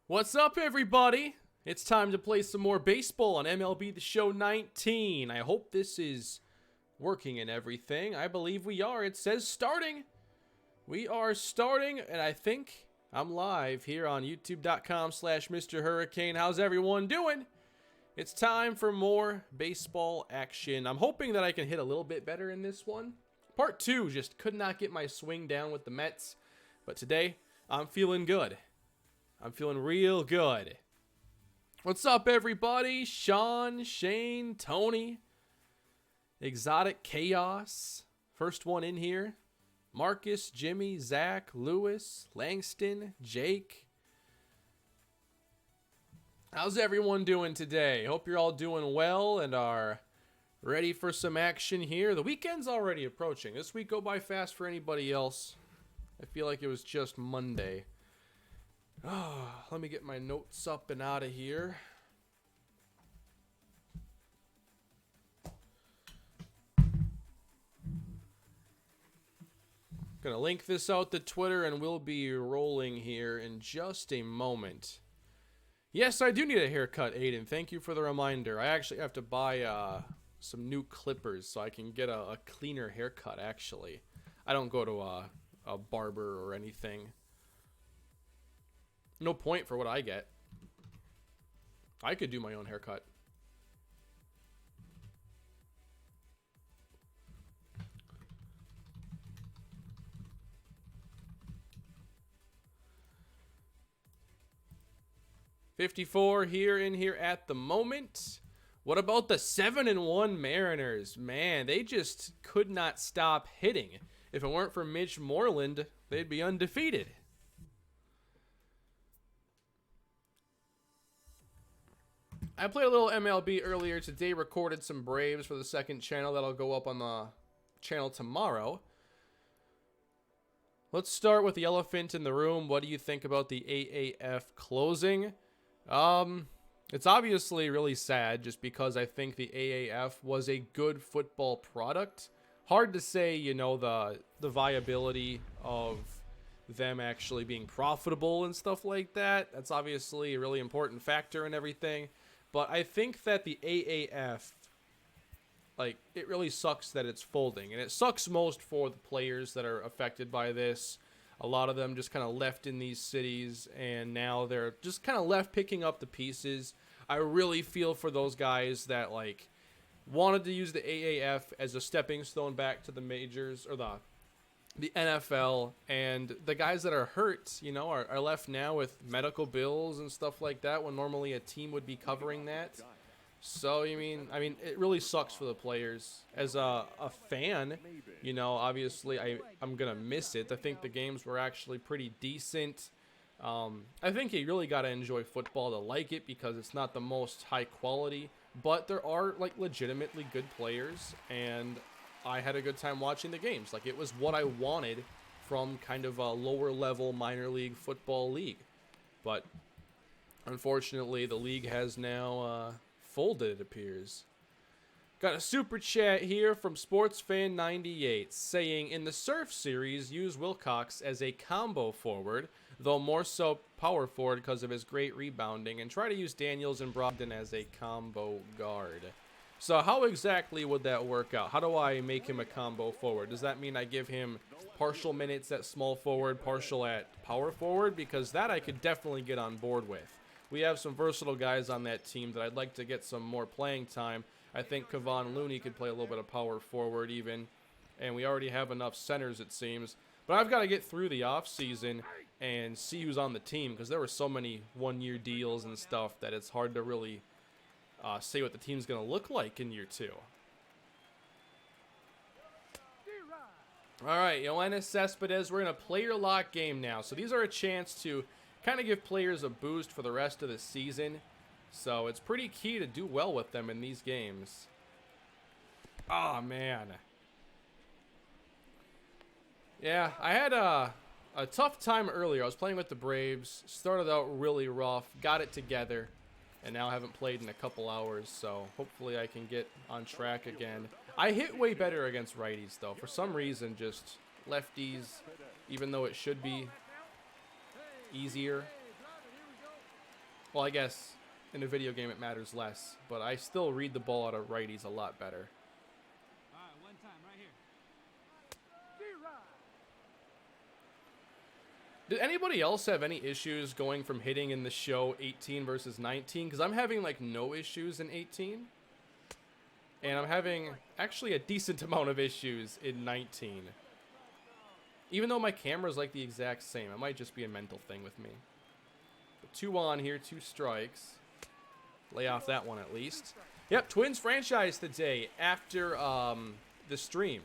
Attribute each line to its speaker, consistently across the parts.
Speaker 1: What's up, everybody? It's time to play some more baseball on MLB The Show 19. I hope this is working and everything. I believe we are. It says starting. We are starting, and I think I'm live here on youtube.com/Mr. Hurricane. How's everyone doing? It's time for more baseball action. I'm hoping that I can hit a little bit better in this one. Part 2, just could not get my swing down with the Mets. But today, I'm feeling good. I'm feeling real good. What's up, everybody? Sean, Shane, Tony, Exotic Chaos. First one in here. Marcus, Jimmy, Zach, Lewis, Langston, Jake. How's everyone doing today? Hope you're all doing well and are ready for some action here. The weekend's already approaching. This week go by fast for anybody else. I feel like it was just Monday. Let me get my notes up and out of here. Gonna link this out to Twitter and we'll be rolling here in just a moment. Yes, I do need a haircut, Aiden. Thank you for the reminder. I actually have to buy some new clippers so I can get a cleaner haircut, actually. I don't go to a barber or anything. No point for what I get. I could do my own haircut. $54 here at the moment. What about the 7-1 Mariners? Man, they just could not stop hitting. If it weren't for Mitch Moreland, they'd be undefeated. I played a little MLB earlier today, recorded some Braves for the second channel. That'll go up on the channel tomorrow. Let's start with the elephant in the room. What do you think about the AAF closing? It's obviously really sad just because I think the AAF was a good football product. Hard to say, you know, the viability of them actually being profitable and stuff like that. That's obviously a really important factor and everything. But I think that the AAF, like, it really sucks that it's folding. And it sucks most for the players that are affected by this. A lot of them just kind of left in these cities, and now they're just kind of left picking up the pieces. I really feel for those guys that, like, wanted to use the AAF as a stepping stone back to the majors, or the NFL, and the guys that are hurt, you know, are left now with medical bills and stuff like that when normally a team would be covering that. So, I mean, it really sucks for the players. As a fan, you know, obviously I'm going to miss it. I think the games were actually pretty decent. I think you really got to enjoy football to like it because it's not the most high quality, but there are, like, legitimately good players, and I had a good time watching the games. Like, it was what I wanted from kind of a lower level minor league football league. But unfortunately, the league has now folded, it appears. Got a super chat here from SportsFan98 saying, in the Surf series, use Wilcox as a combo forward, though more so power forward because of his great rebounding, and try to use Daniels and Brogdon as a combo guard. So how exactly would that work out? How do I make him a combo forward? Does that mean I give him partial minutes at small forward, partial at power forward? Because that I could definitely get on board with. We have some versatile guys on that team that I'd like to get some more playing time. I think Kevon Looney could play a little bit of power forward even. And we already have enough centers, it seems. But I've got to get through the offseason and see who's on the team, because there were so many one-year deals and stuff that it's hard to really say what the team's going to look like in year 2. All right, Yoenis Cespedes, we're in a player lock game now. So these are a chance to kind of give players a boost for the rest of the season. So it's pretty key to do well with them in these games. Oh, man. Yeah, I had a tough time earlier. I was playing with the Braves. Started out really rough. Got it together. And now I haven't played in a couple hours. So hopefully I can get on track again. I hit way better against righties, though. For some reason, just lefties, even though it should be easier. Well, I guess in a video game it matters less, but I still read the ball out of righties a lot better.
Speaker 2: All right, one time right here.
Speaker 1: Did anybody else have any issues going from hitting in the show 18 versus 19? Because I'm having like no issues in 18. And I'm having actually a decent amount of issues in 19. Even though my camera's like the exact same. It might just be a mental thing with me. But 2 on here, 2 strikes. Lay off that one at least. Yep, Twins franchise today after the stream.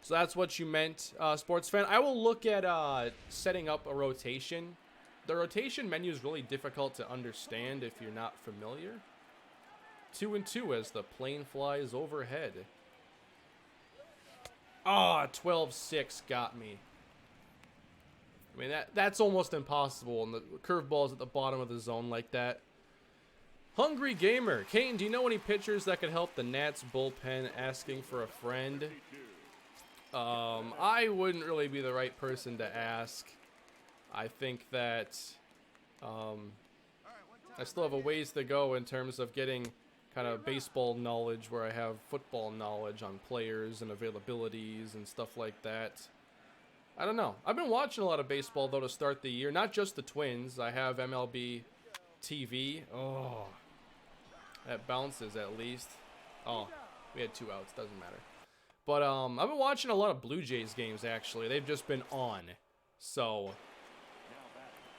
Speaker 1: So that's what you meant, sports fan. I will look at setting up a rotation. The rotation menu is really difficult to understand if you're not familiar. 2-2 as the plane flies overhead. Ah, 12-6 got me. I mean, that's almost impossible, and the curveball's at the bottom of the zone like that. Hungry Gamer. Kane, do you know any pitchers that could help the Nats bullpen? Asking for a friend. I wouldn't really be the right person to ask. I think that I still have a ways to go in terms of getting kind of baseball knowledge where I have football knowledge on players and availabilities and stuff like that. I don't know. I've been watching a lot of baseball, though, to start the year. Not just the Twins. I have MLB TV. Oh, that bounces at least. Oh, we had 2 outs. Doesn't matter. But I've been watching a lot of Blue Jays games, actually. They've just been on. So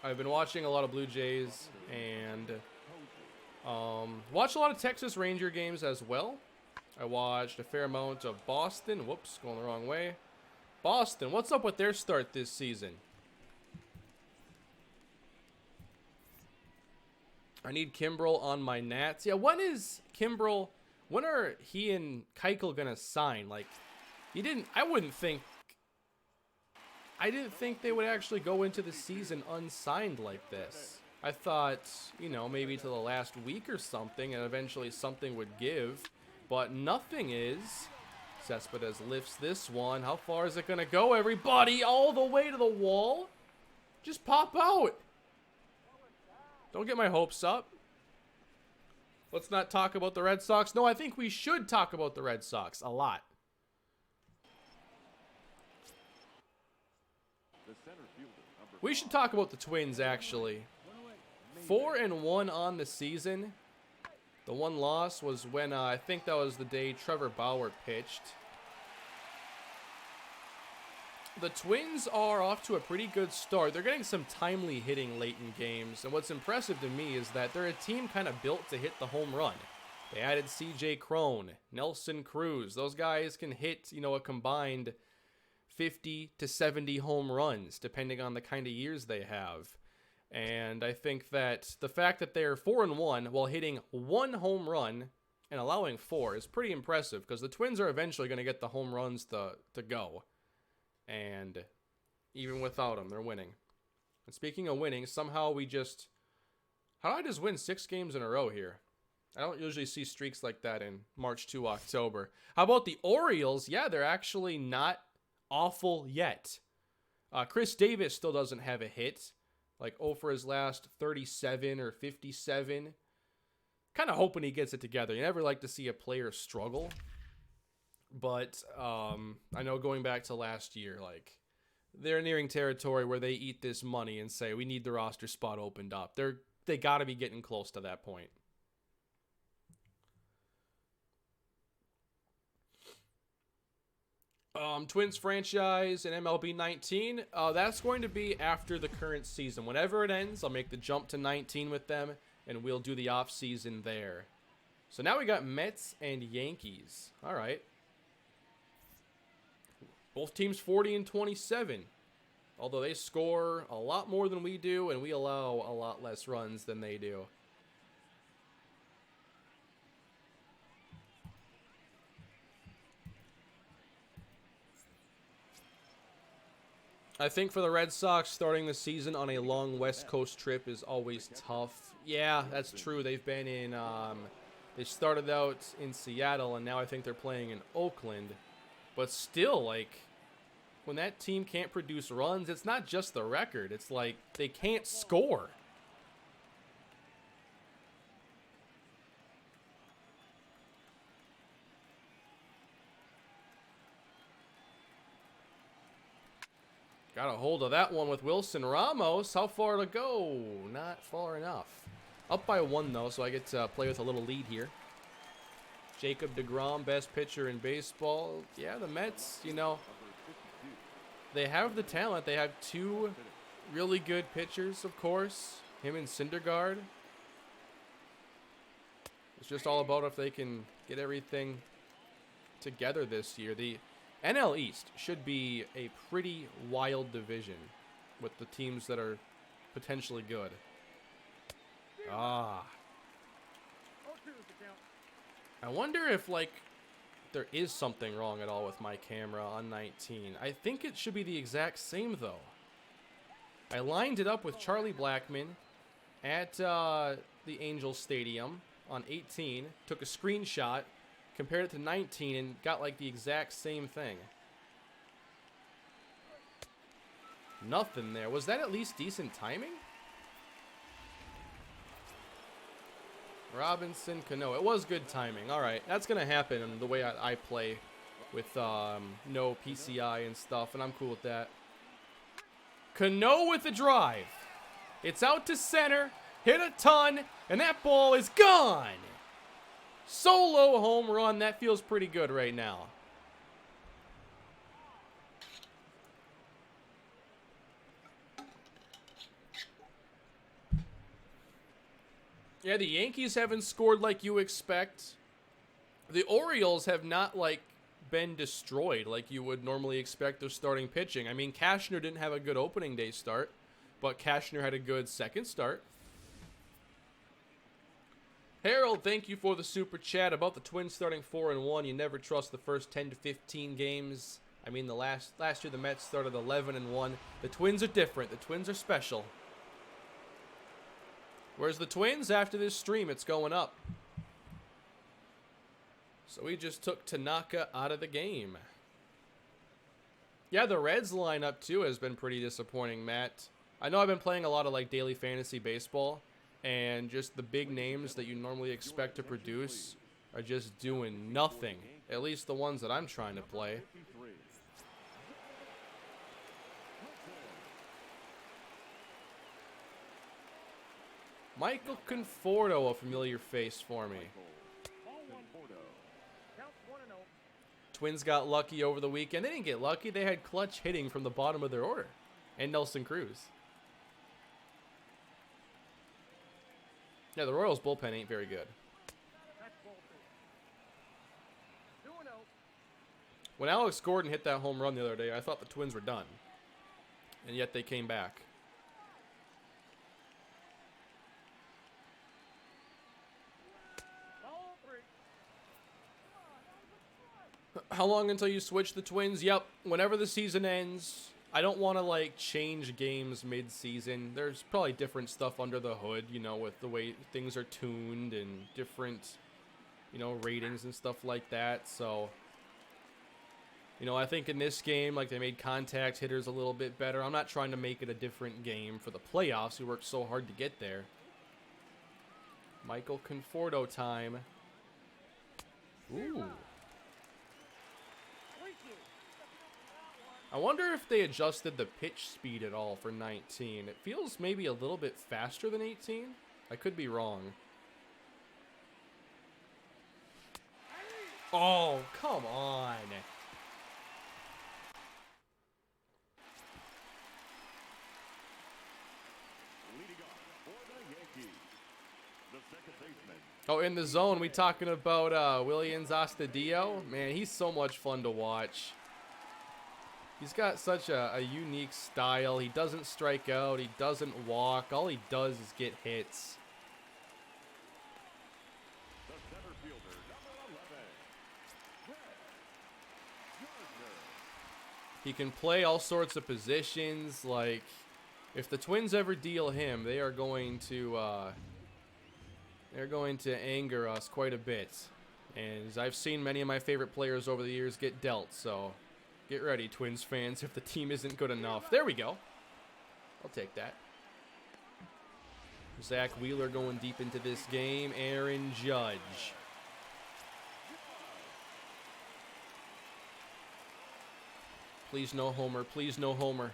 Speaker 1: I've been watching a lot of Blue Jays and watched a lot of Texas Ranger games as well. I watched a fair amount of Boston. Whoops, going the wrong way. Boston, what's up with their start this season? I need Kimbrel on my Nats. Yeah, when is Kimbrel... When are he and Keuchel gonna sign? Like, I didn't think they would actually go into the season unsigned like this. I thought, you know, maybe to the last week or something, and eventually something would give, but nothing is. Cespedes lifts this one. How far is it gonna go, everybody? All the way to the wall? Just pop out. Don't get my hopes up. Let's not talk about the Red Sox. No, I think we should talk about the Red Sox a lot. We should talk about the Twins, actually. 4-1 on the season. The one loss was when, I think that was the day Trevor Bauer pitched. The Twins are off to a pretty good start. They're getting some timely hitting late in games. And what's impressive to me is that they're a team kind of built to hit the home run. They added C.J. Cron, Nelson Cruz. Those guys can hit, you know, a combined 50 to 70 home runs, depending on the kind of years they have. And I think that the fact that they're 4-1 while hitting 1 home run and allowing 4 is pretty impressive, because the Twins are eventually going to get the home runs to go. And even without them, they're winning. And speaking of winning, somehow we just... How did I just win 6 games in a row here? I don't usually see streaks like that in March to October. How about the Orioles? Yeah, they're actually not awful yet. Chris Davis still doesn't have a hit. Like 0 for his last 37 or 57. Kind of hoping he gets it together. You never like to see a player struggle. But I know going back to last year, like, they're nearing territory where they eat this money and say, we need the roster spot opened up. They got to be getting close to that point. Twins franchise and MLB 19, that's going to be after the current season. Whenever it ends, I'll make the jump to 19 with them, and we'll do the off season there. So now we got Mets and Yankees. All right. Both teams 40 and 27. Although they score a lot more than we do, and we allow a lot less runs than they do. I think for the Red Sox, starting the season on a long West Coast trip is always tough. Yeah, that's true. They've been in, they started out in Seattle, and now I think they're playing in Oakland. But still, like, when that team can't produce runs, it's not just the record. It's like they can't score. Got a hold of that one with Wilson Ramos. How far to go? Not far enough. Up by 1, though, so I get to play with a little lead here. Jacob deGrom, best pitcher in baseball. Yeah, the Mets, you know, they have the talent. They have 2 really good pitchers, of course. Him and Syndergaard. It's just all about if they can get everything together this year. The NL East should be a pretty wild division with the teams that are potentially good. I wonder if, like, there is something wrong at all with my camera on 19. I think it should be the exact same, though. I lined it up with Charlie Blackmon at the Angels Stadium on 18, took a screenshot, compared it to 19, and got, like, the exact same thing. Nothing there. Was that at least decent timing? Robinson, Cano. It was good timing. All right, that's going to happen in the way I play with no PCI and stuff, and I'm cool with that. Cano with the drive. It's out to center, hit a ton, and that ball is gone. Solo home run. That feels pretty good right now. Yeah, the Yankees haven't scored like you expect. The Orioles have not, like, been destroyed like you would normally expect of starting pitching. I mean, Cashner didn't have a good opening day start, but Cashner had a good second start. Harold, thank you for the super chat. About the Twins starting 4-1, you never trust the first 10 to 15 games. I mean, the last year the Mets started 11-1. The Twins are different. The Twins are special. Where's the Twins? After this stream, it's going up. So we just took Tanaka out of the game. Yeah, the Reds lineup, too, has been pretty disappointing, Matt. I know I've been playing a lot of, like, daily fantasy baseball, and just the big names that you normally expect to produce are just doing nothing. At least the ones that I'm trying to play. Michael Conforto, a familiar face for me. Twins got lucky over the weekend. They didn't get lucky. They had clutch hitting from the bottom of their order. And Nelson Cruz. Yeah, the Royals bullpen ain't very good. When Alex Gordon hit that home run the other day, I thought the Twins were done. And yet they came back. How long until you switch the Twins? Yep, whenever the season ends. I don't want to, like, change games mid-season. There's probably different stuff under the hood, you know, with the way things are tuned and different, you know, ratings and stuff like that. So, you know, I think in this game, like, they made contact hitters a little bit better. I'm not trying to make it a different game for the playoffs. We worked so hard to get there. Michael Conforto time. Ooh. I wonder if they adjusted the pitch speed at all for 19. It feels maybe a little bit faster than 18. I could be wrong. Oh, come on. Oh, in the zone, we talking about Willians Astudillo? Man, he's so much fun to watch. He's got such a unique style. He doesn't strike out. He doesn't walk. All he does is get hits. He can play all sorts of positions. Like, if the Twins ever deal him, they are going to anger us quite a bit. And I've seen many of my favorite players over the years get dealt, so get ready, Twins fans, if the team isn't good enough. There we go. I'll take that. Zach Wheeler going deep into this game. Aaron Judge. Please no homer. Please no homer.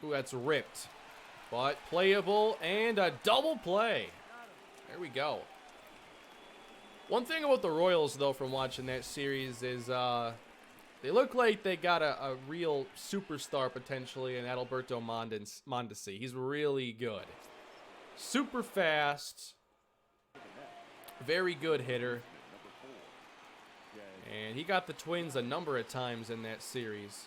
Speaker 1: Ooh, that's ripped. But playable and a double play. There we go. One thing about the Royals, though, from watching that series is they look like they got a real superstar potentially in Adalberto Mondesi. He's really good. Super fast. Very good hitter. And he got the Twins a number of times in that series.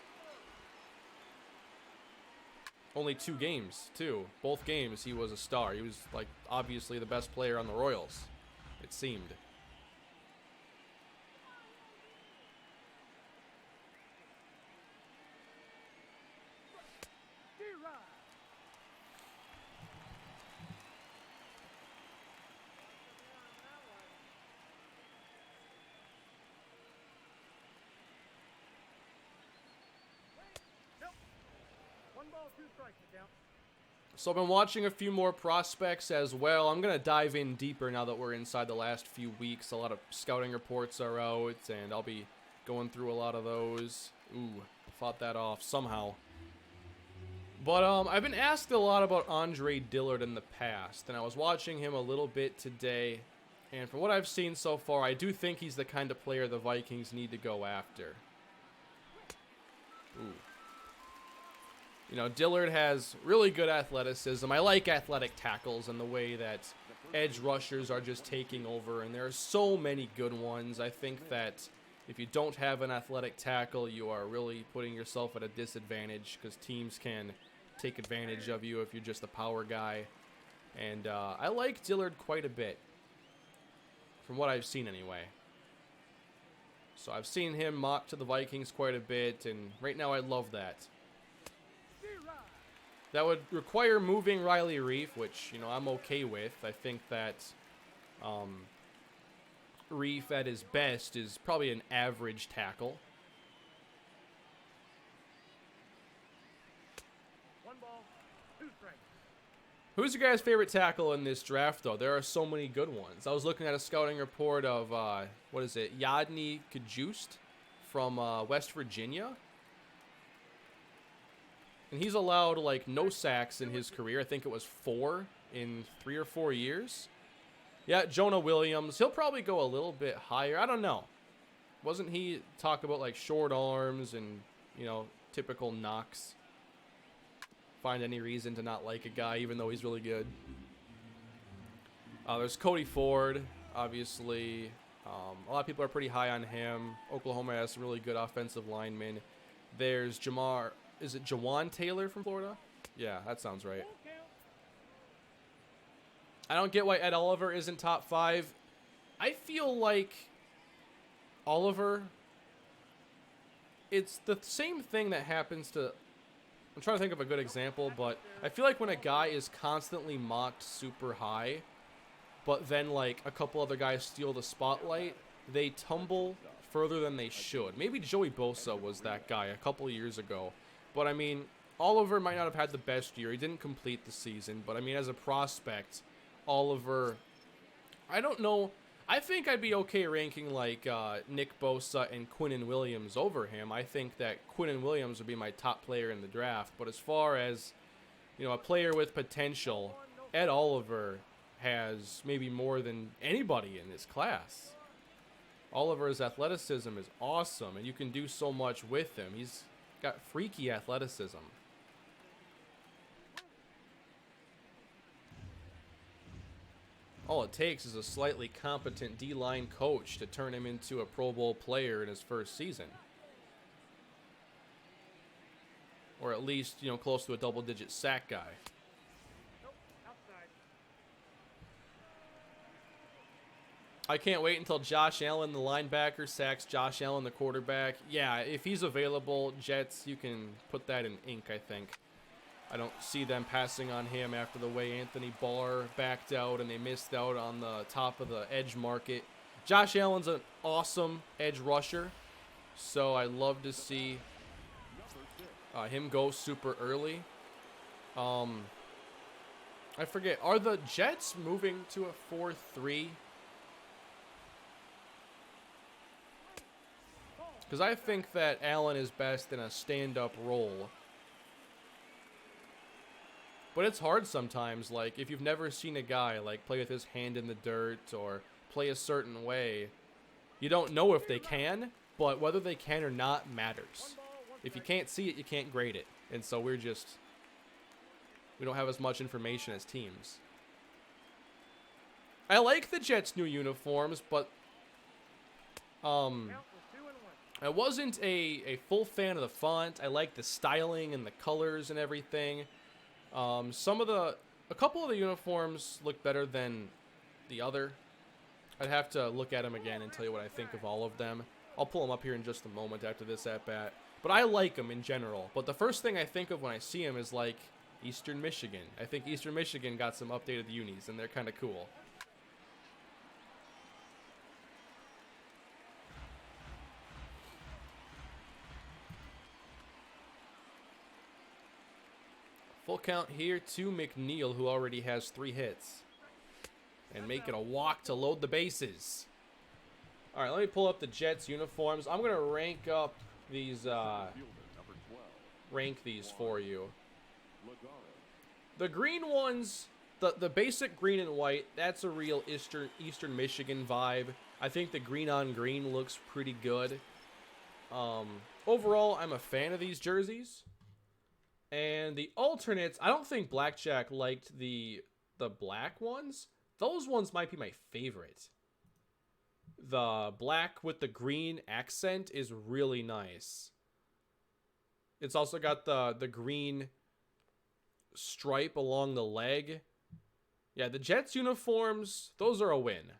Speaker 1: Only 2 games, too. Both games he was a star. He was, like, obviously the best player on the Royals, it seemed. So I've been watching a few more prospects as well. I'm going to dive in deeper now that we're inside the last few weeks. A lot of scouting reports are out, and I'll be going through a lot of those. Ooh, fought that off somehow. But I've been asked a lot about Andre Dillard in the past, and I was watching him a little bit today. And from what I've seen so far, I do think he's the kind of player the Vikings need to go after. Ooh. You know, Dillard has really good athleticism. I like athletic tackles and the way that edge rushers are just taking over, and there are so many good ones. I think that if you don't have an athletic tackle, you are really putting yourself at a disadvantage because teams can take advantage of you if you're just a power guy. And I like Dillard quite a bit, from what I've seen anyway. So I've seen him mock to the Vikings quite a bit, and right now I love that. That would require moving Riley Reef, which, you know, I'm okay with. I think that Reef at his best is probably an average tackle. Who's your guys' favorite tackle in this draft, though? There are so many good ones. I was looking at a scouting report of, what is it, Yadni Kajust from West Virginia. And he's allowed, like, no sacks in his career. I think it was 4 in 3 or 4 years. Yeah, Jonah Williams. He'll probably go a little bit higher. I don't know. Wasn't he talk about, like, short arms and, you know, typical knocks? Find any reason to not like a guy, even though he's really good. There's Cody Ford, obviously. A lot of people are pretty high on him. Oklahoma has some really good offensive linemen. There's Jamar... Is it Jawan Taylor from Florida? Yeah, that sounds right. I don't get why Ed Oliver isn't top 5. I feel like Oliver, it's the same thing that happens to... I'm trying to think of a good example, but I feel like when a guy is constantly mocked super high, but then like a couple other guys steal the spotlight, they tumble further than they should. Maybe Joey Bosa was that guy a couple years ago. But, I mean, Oliver might not have had the best year. He didn't complete the season. But, I mean, as a prospect, Oliver, I don't know. I think I'd be okay ranking, like, Nick Bosa and Quinnen Williams over him. I think that Quinnen Williams would be my top player in the draft. But as far as, you know, a player with potential, Ed Oliver has maybe more than anybody in this class. Oliver's athleticism is awesome, and you can do so much with him. He's got freaky athleticism. All it takes is a slightly competent D-line coach to turn him into a Pro Bowl player in his first season. Or at least, you know, close to a double-digit sack guy. I can't wait until Josh Allen, the linebacker, sacks Josh Allen, the quarterback. Yeah, if he's available, Jets, you can put that in ink, I think. I don't see them passing on him after the way Anthony Barr backed out and they missed out on the top of the edge market. Josh Allen's an awesome edge rusher, so I love to see him go super early. I forget, are the Jets moving to a 4-3? Because I think that Allen is best in a stand-up role. But it's hard sometimes, like, if you've never seen a guy, like, play with his hand in the dirt or play a certain way, you don't know if they can, but whether they can or not matters. If you can't see it, you can't grade it. And so we don't have as much information as teams. I like the Jets' new uniforms, but I wasn't a full fan of the font. I like the styling and the colors and everything. A couple of the uniforms look better than the other. I'd have to look at them again and tell you what I think of all of them. I'll pull them up here in just a moment after this at-bat. But I like them in general. But the first thing I think of when I see them is like Eastern Michigan. I think Eastern Michigan got some updated unis, and they're kind of cool. Full count here to McNeil, who already has 3 hits. And make it a walk to load the bases. All right, let me pull up the Jets uniforms. I'm going to rank up these, rank these for you. The green ones, the basic green and white, that's a real Eastern Michigan vibe. I think the green on green looks pretty good. Overall, I'm a fan of these jerseys. And the alternates, I don't think Blackjack liked the black ones. Those ones might be my favorite. The black with the green accent is really nice. It's also got the green stripe along the leg. Yeah, the Jets uniforms, those are a win.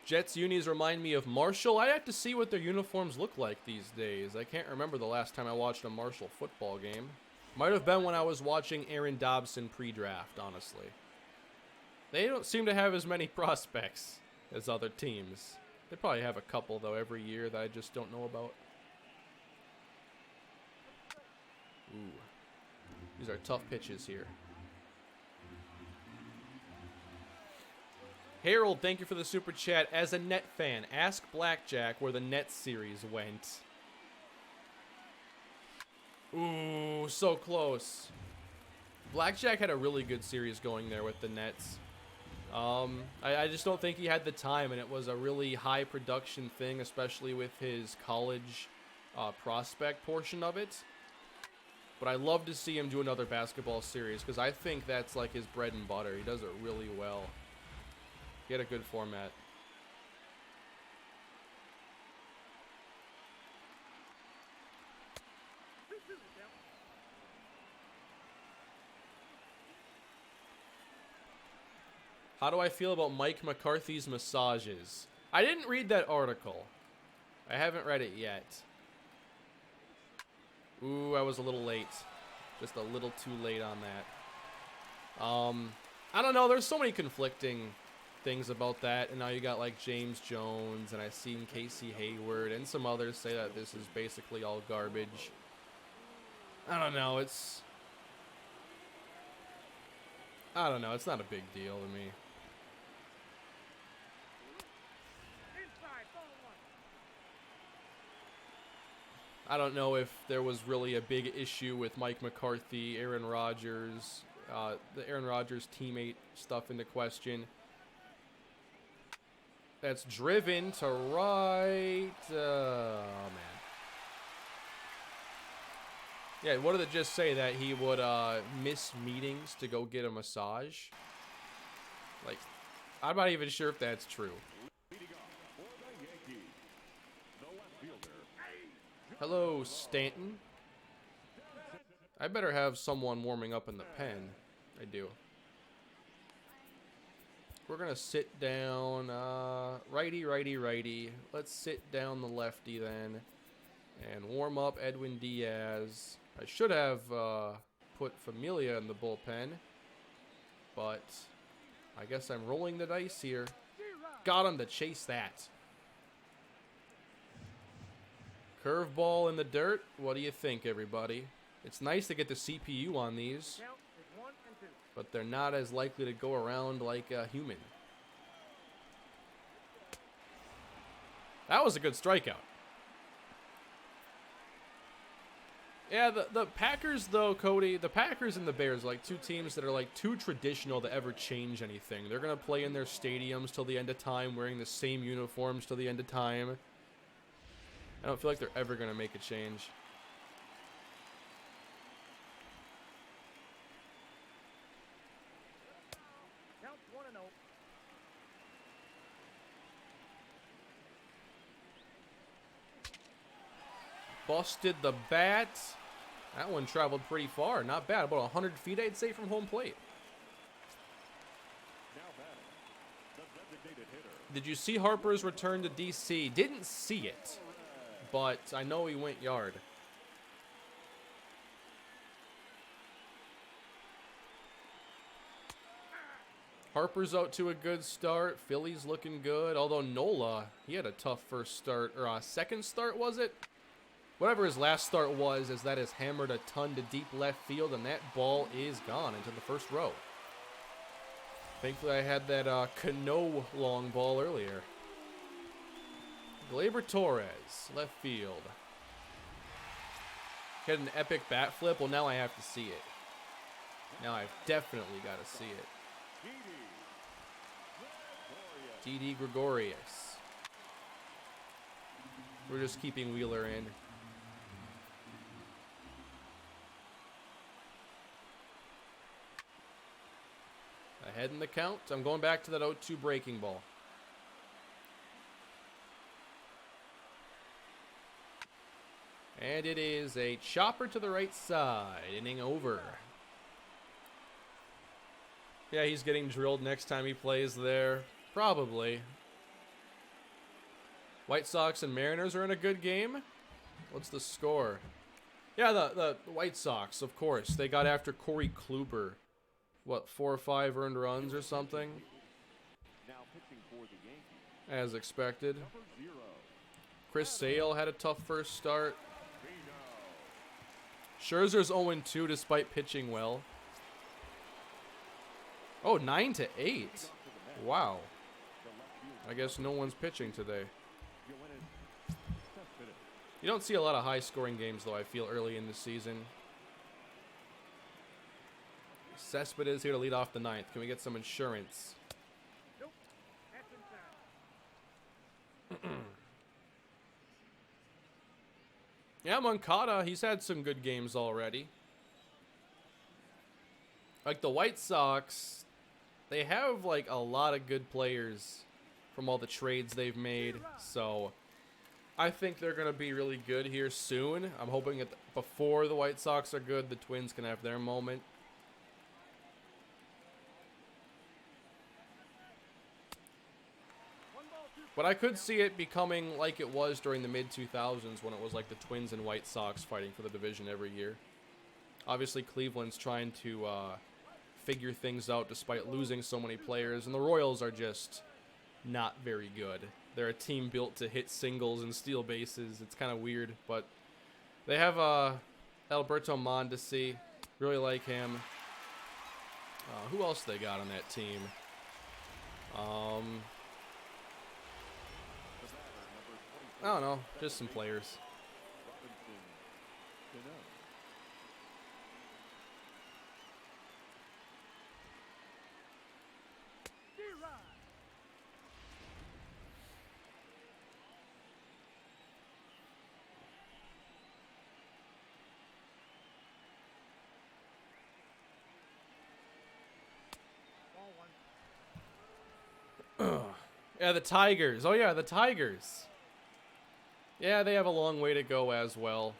Speaker 1: Jets unis remind me of Marshall. I have to see what their uniforms look like these days. I can't remember the last time I watched a Marshall football game. Might have been when I was watching Aaron Dobson pre-draft, honestly. They don't seem to have as many prospects as other teams. They probably have a couple, though, every year that I just don't know about. Ooh. These are tough pitches here. Harold, thank you for the super chat. As a Net fan, ask Blackjack where the Nets series went. Ooh, so close. Blackjack had a really good series going there with the Nets. I just don't think he had the time, and it was a really high production thing, especially with his college prospect portion of it. But I'd love to see him do another basketball series, because I think that's like his bread and butter. He does it really well. He had a good format. How do I feel about Mike McCarthy's massages? I didn't read that article. I haven't read it yet. Ooh, I was a little late. Just a little too late on that. I don't know. There's so many conflicting things about that, and now you got like James Jones, and I've seen Casey Hayward and some others say that this is basically all garbage. I don't know, it's not a big deal to me. I don't know if there was really a big issue with Mike McCarthy, Aaron Rodgers, the Aaron Rodgers teammate stuff into question. That's driven to right. Oh, man. Yeah, what did it just say? That he would miss meetings to go get a massage? Like, I'm not even sure if that's true. Hello, Stanton. I better have someone warming up in the pen. I do. We're going to sit down, righty, righty, righty. Let's sit down the lefty then and warm up Edwin Diaz. I should have put Familia in the bullpen, but I guess I'm rolling the dice here. Got him to chase that. Curveball in the dirt. What do you think, everybody? It's nice to get the CPU on these, but they're not as likely to go around like a human. That was a good strikeout. Yeah, the Packers, though, Cody, the Packers and the Bears are like two teams that are like too traditional to ever change anything. They're going to play in their stadiums till the end of time, wearing the same uniforms till the end of time. I don't feel like they're ever going to make a change.
Speaker 2: Count 1-0.
Speaker 1: Busted the bat. That one traveled pretty far. Not bad. About 100 feet, I'd say, from home plate. Did you see Harper's return to DC? Didn't see it, but I know he went yard. Harper's out to a good start. Phillies looking good. Although Nola, he had a tough first start, or second start, was it? Whatever his last start was, as that has hammered a ton to deep left field, and that ball is gone into the first row. Thankfully, I had that Cano long ball earlier. Gleyber Torres, left field. Had an epic bat flip. Well, now I have to see it. Now I've definitely got to see it. Didi Gregorius. We're just keeping Wheeler in. Ahead in the count. I'm going back to that 0-2 breaking ball. And it is a chopper to the right side. Inning over. Yeah, he's getting drilled next time he plays there. Probably. White Sox and Mariners are in a good game. What's the score? Yeah, the White Sox, of course. They got after Corey Kluber. What, 4 or 5 earned runs or something? As expected. Chris Sale had a tough first start. Scherzer's 0-2 despite pitching well. Oh, 9-8. Wow. I guess no one's pitching today. You don't see a lot of high-scoring games, though, I feel, early in the season. Cespedes here to lead off the 9th. Can we get some insurance?
Speaker 2: Nope. That's inside.
Speaker 1: Yeah, Moncada, he's had some good games already. Like the White Sox, they have like a lot of good players from all the trades they've made. So I think they're going to be really good here soon. I'm hoping that before the White Sox are good, the Twins can have their moment. But I could see it becoming like it was during the mid-2000s when it was like the Twins and White Sox fighting for the division every year. Obviously, Cleveland's trying to figure things out despite losing so many players, and the Royals are just not very good. They're a team built to hit singles and steal bases. It's kind of weird, but they have Alberto Mondesi. Really like him. Who else they got on that team? I don't know, just some players. Yeah, the Tigers. Oh, yeah, the Tigers. Yeah, they have a long way to go as well.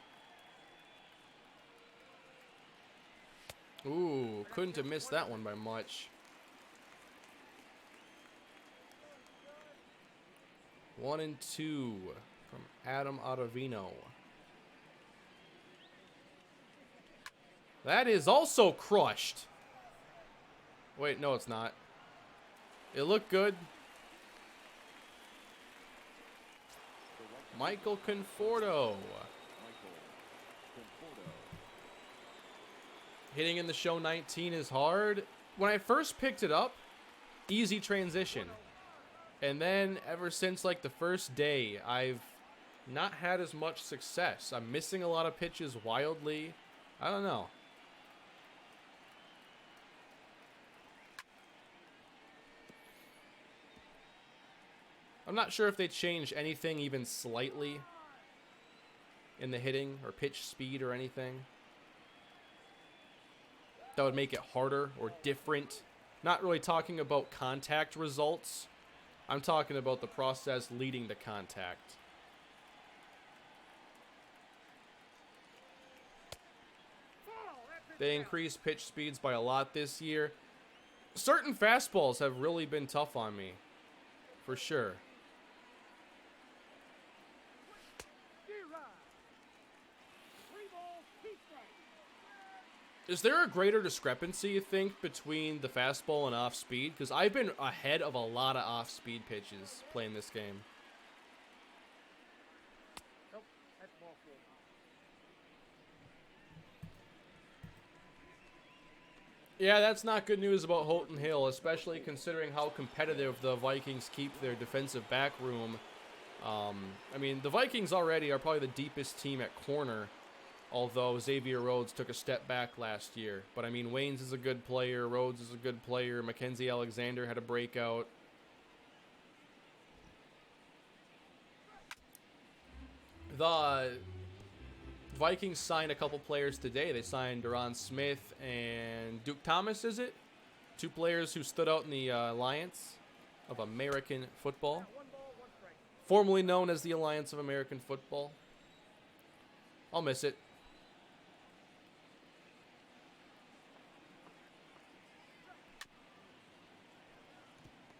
Speaker 1: Ooh, couldn't have missed that one by much. 1-2 from Adam Ottavino. That is also crushed. Wait, no, it's not. It looked good. Michael Conforto. Hitting in the show 19 is hard. When I first picked it up, easy transition. And then ever since like the first day, I've not had as much success. I'm missing a lot of pitches wildly. I don't know. I'm not sure if they changed anything even slightly in the hitting or pitch speed or anything that would make it harder or different. Not really talking about contact results. I'm talking about the process leading to contact. They increased pitch speeds by a lot this year. Certain fastballs have really been tough on me, for sure. Is there a greater discrepancy, you think, between the fastball and off-speed? Because I've been ahead of a lot of off-speed pitches playing this game.
Speaker 2: Nope, that's ball four.
Speaker 1: Yeah, that's not good news about Holton Hill, especially considering how competitive the Vikings keep their defensive back room. I mean, the Vikings already are probably the deepest team at corner, although Xavier Rhodes took a step back last year. But, I mean, Waynes is a good player. Rhodes is a good player. Mackenzie Alexander had a breakout. The Vikings signed a couple players today. They signed Duron Smith and Duke Thomas, is it? Two players who stood out in the Alliance of American Football,
Speaker 2: One ball, one strike.
Speaker 1: formerly known as the Alliance of American Football. I'll miss it.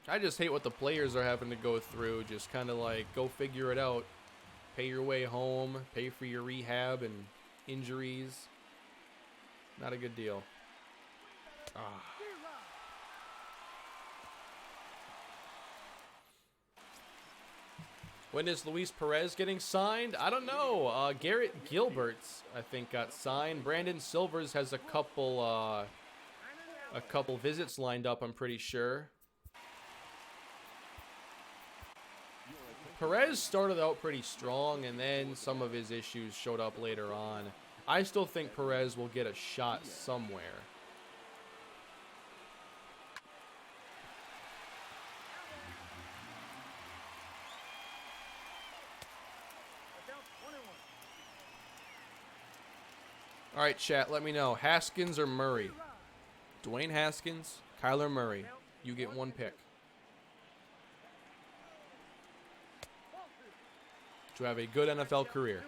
Speaker 1: I just hate what the players are having to go through. Just kind of like, go figure it out. Pay your way home. Pay for your rehab and injuries. Not a good deal. Ah. When is Luis Perez getting signed? I don't know. Garrett Gilbert's, I think, got signed. Brandon Silvers has a couple visits lined up, I'm pretty sure. Perez started out pretty strong, and then some of his issues showed up later on. I still think Perez will get a shot somewhere. All right, chat, let me know. Haskins or Murray? Dwayne Haskins, Kyler Murray. You get one pick. To have a good NFL career.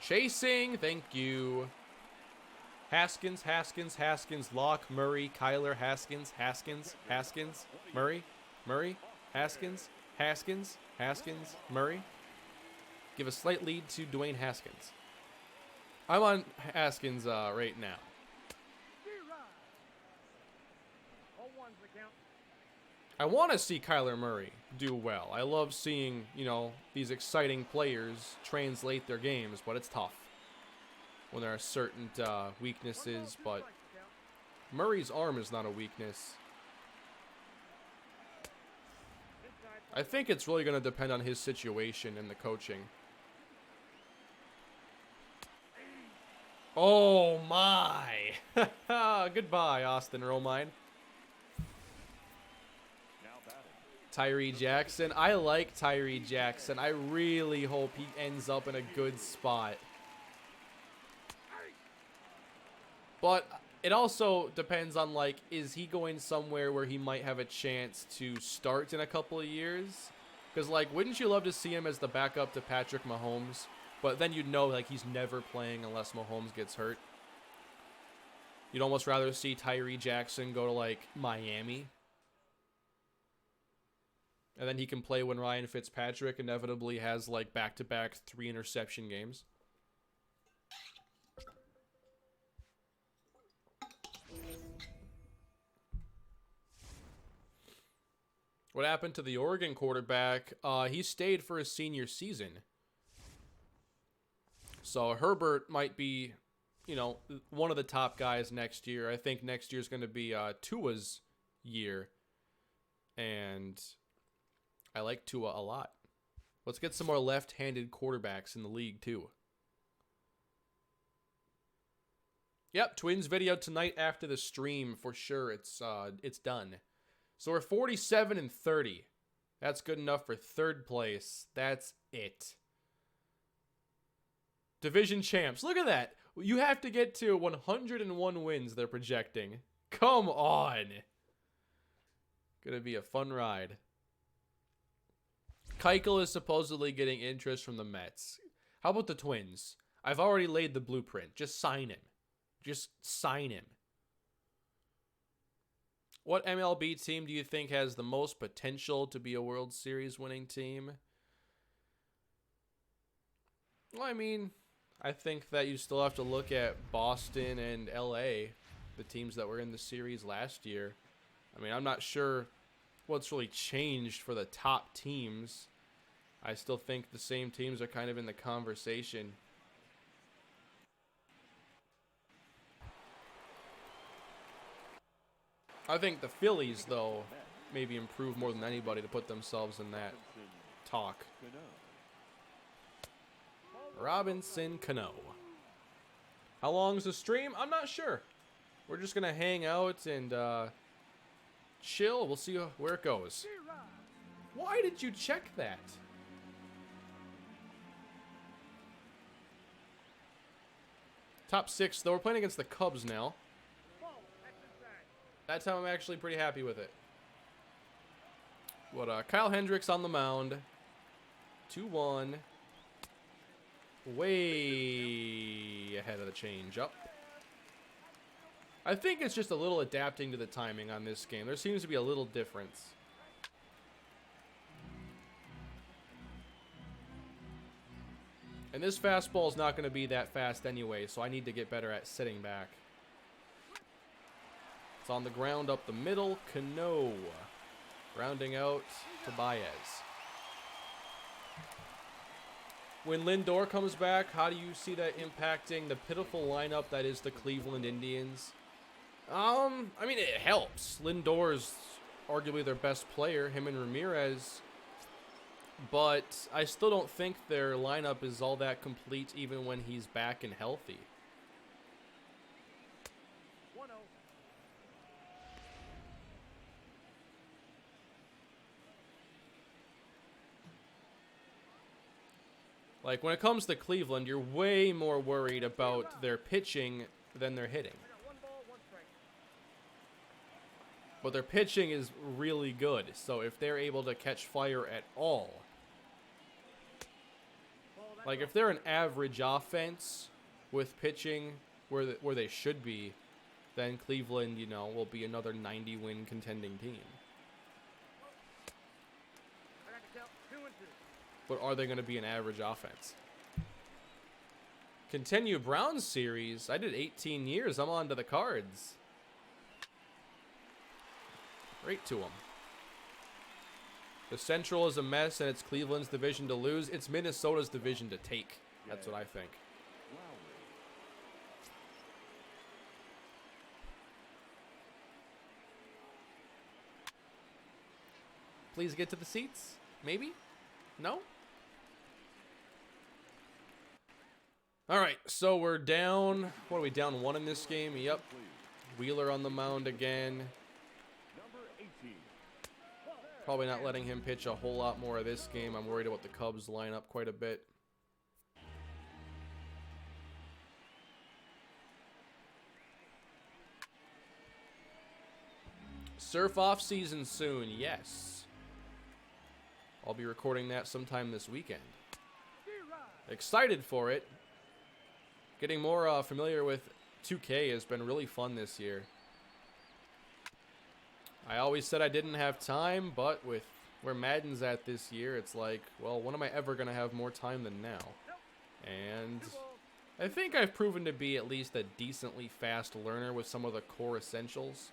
Speaker 1: Chasing, thank you. Haskins, Haskins, Haskins, Locke, Murray, Kyler, Haskins, Haskins, Haskins, Murray, Murray, Haskins, Haskins, Haskins, Murray. Give a slight lead to Dwayne Haskins. I'm on Haskins right now. I want to see Kyler Murray do well. I love seeing, you know, these exciting players translate their games, but it's tough when there are certain weaknesses. But Murray's arm is not a weakness. I think it's really going to depend on his situation and the coaching. Oh my! Goodbye, Austin Romine. Tyree Jackson. I like Tyree Jackson. I really hope he ends up in a good spot. But it also depends on, like, is he going somewhere where he might have a chance to start in a couple of years? Because, like, wouldn't you love to see him as the backup to Patrick Mahomes? But then you'd know, like, he's never playing unless Mahomes gets hurt. You'd almost rather see Tyree Jackson go to, like, Miami. And then he can play when Ryan Fitzpatrick inevitably has, like, back-to-back 3-interception games. What happened to the Oregon quarterback? He stayed for his senior season. So Herbert might be, you know, one of the top guys next year. I think next year's going to be Tua's year. And I like Tua a lot. Let's get some more left-handed quarterbacks in the league, too. Yep, Twins video tonight after the stream for sure. It's done. So we're 47-30. That's good enough for third place. That's it. Division champs. Look at that. You have to get to 101 wins they're projecting. Come on. Gonna be a fun ride. Keuchel is supposedly getting interest from the Mets. How about the Twins? I've already laid the blueprint. Just sign him. Just sign him. What MLB team do you think has the most potential to be a World Series winning team? Well, I mean, I think that you still have to look at Boston and LA, the teams that were in the series last year. I mean, I'm not sure what's really changed for the top teams. I still think the same teams are kind of in the conversation. I think the Phillies, though, maybe improve more than anybody to put themselves in that talk. Robinson Cano. How long is the stream? I'm not sure. We're just going to hang out and chill. We'll see where it goes. Why did you check that? Top 6, though. We're playing against the Cubs now. That's how I'm actually pretty happy with it. What, Kyle Hendricks on the mound. 2-1. Way ahead of the change-up. I think it's just a little adapting to the timing on this game. There seems to be a little difference. And this fastball is not going to be that fast anyway, so I need to get better at sitting back. It's on the ground up the middle. Cano. Rounding out to Baez. When Lindor comes back, how do you see that impacting the pitiful lineup that is the Cleveland Indians? I mean, it helps. Lindor's arguably their best player, him and Ramirez. But I still don't think their lineup is all that complete even when he's back and healthy. Like, when it comes to Cleveland, you're way more worried about their pitching than their hitting. But their pitching is really good, so if they're able to catch fire at all, like if they're an average offense with pitching where they should be, then Cleveland, you know, will be another 90-win contending team. But are they going to be an average offense? Continue Browns series. I did 18 years. I'm on to the Cards. Right to them. The Central is a mess, and it's Cleveland's division to lose. It's Minnesota's division to take. That's what I think. Please get to the seats. Maybe? No? All right, so we're down. What are we, down 1 in this game? Yep. Wheeler on the mound again. Probably not letting him pitch a whole lot more of this game. I'm worried about the Cubs line up quite a bit. Surf off season soon, yes. I'll be recording that sometime this weekend. Excited for it. Getting more familiar with 2K has been really fun this year. I always said I didn't have time, but with where Madden's at this year, it's like, well, when am I ever going to have more time than now? And I think I've proven to be at least a decently fast learner with some of the core essentials.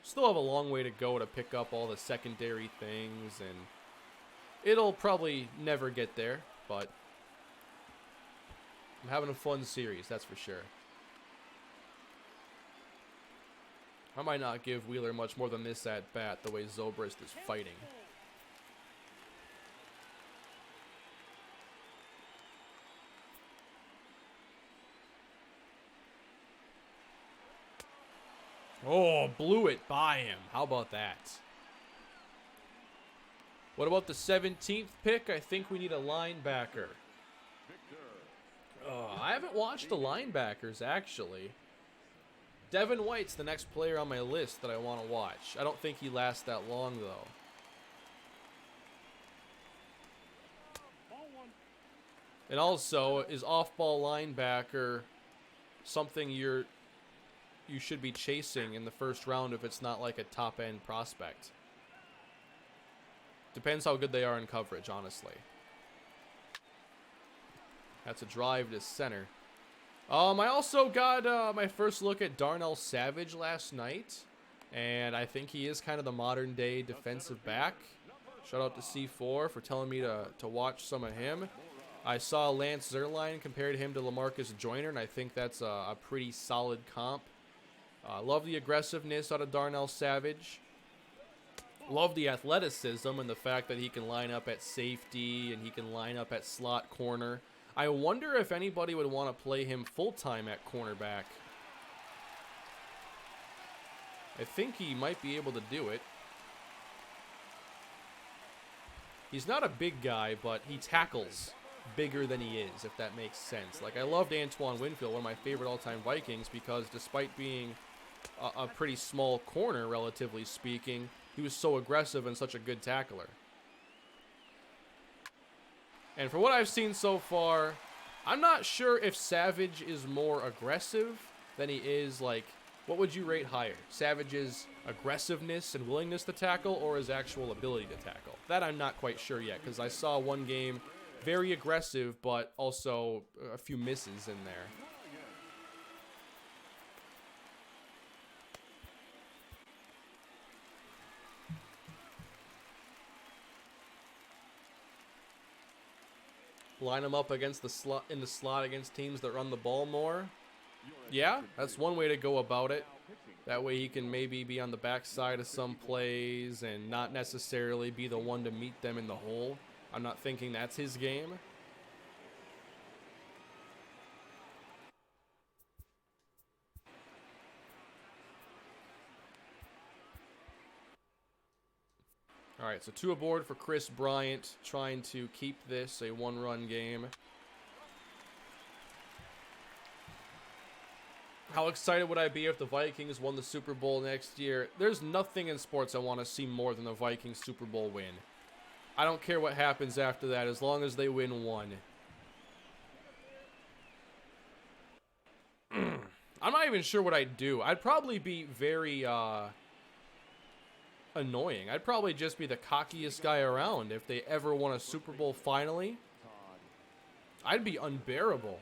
Speaker 1: Still have a long way to go to pick up all the secondary things, and it'll probably never get there, but I'm having a fun series, that's for sure. I might not give Wheeler much more than this at bat, the way Zobrist is fighting. Oh, blew it by him. How about that? What about the 17th pick? I think we need a linebacker. I haven't watched the linebackers, actually. Devin White's the next player on my list that I want to watch. I don't think he lasts that long, though. And also, is off-ball linebacker something you should be chasing in the first round if it's not like a top-end prospect? Depends how good they are in coverage, honestly. That's a drive to center. I also got my first look at Darnell Savage last night, and I think he is kind of the modern-day defensive back. Shout out to C4 for telling me to watch some of him. I saw Lance Zierlein compared him to LaMarcus Joyner, and I think that's a pretty solid comp. Love the aggressiveness out of Darnell Savage. Love the athleticism and the fact that he can line up at safety and he can line up at slot corner. I wonder if anybody would want to play him full-time at cornerback. I think he might be able to do it. He's not a big guy, but he tackles bigger than he is, if that makes sense. Like, I loved Antoine Winfield, one of my favorite all-time Vikings, because despite being a pretty small corner, relatively speaking, he was so aggressive and such a good tackler. And for what I've seen so far, I'm not sure if Savage is more aggressive than he is, like, what would you rate higher? Savage's aggressiveness and willingness to tackle, or his actual ability to tackle? That I'm not quite sure yet, because I saw one game very aggressive, but also a few misses in there. Line them up against the slot, in the slot against teams that run the ball more. Yeah, that's one way to go about it. That way he can maybe be on the backside of some plays and not necessarily be the one to meet them in the hole. I'm not thinking that's his game. All right, so 2 aboard for Chris Bryant, trying to keep this a one-run game. How excited would I be if the Vikings won the Super Bowl next year? There's nothing in sports I want to see more than the Vikings Super Bowl win. I don't care what happens after that, as long as they win one. I'm not even sure what I'd do. I'd probably be very, annoying. I'd probably just be the cockiest guy around if they ever won a Super Bowl finally. I'd be unbearable.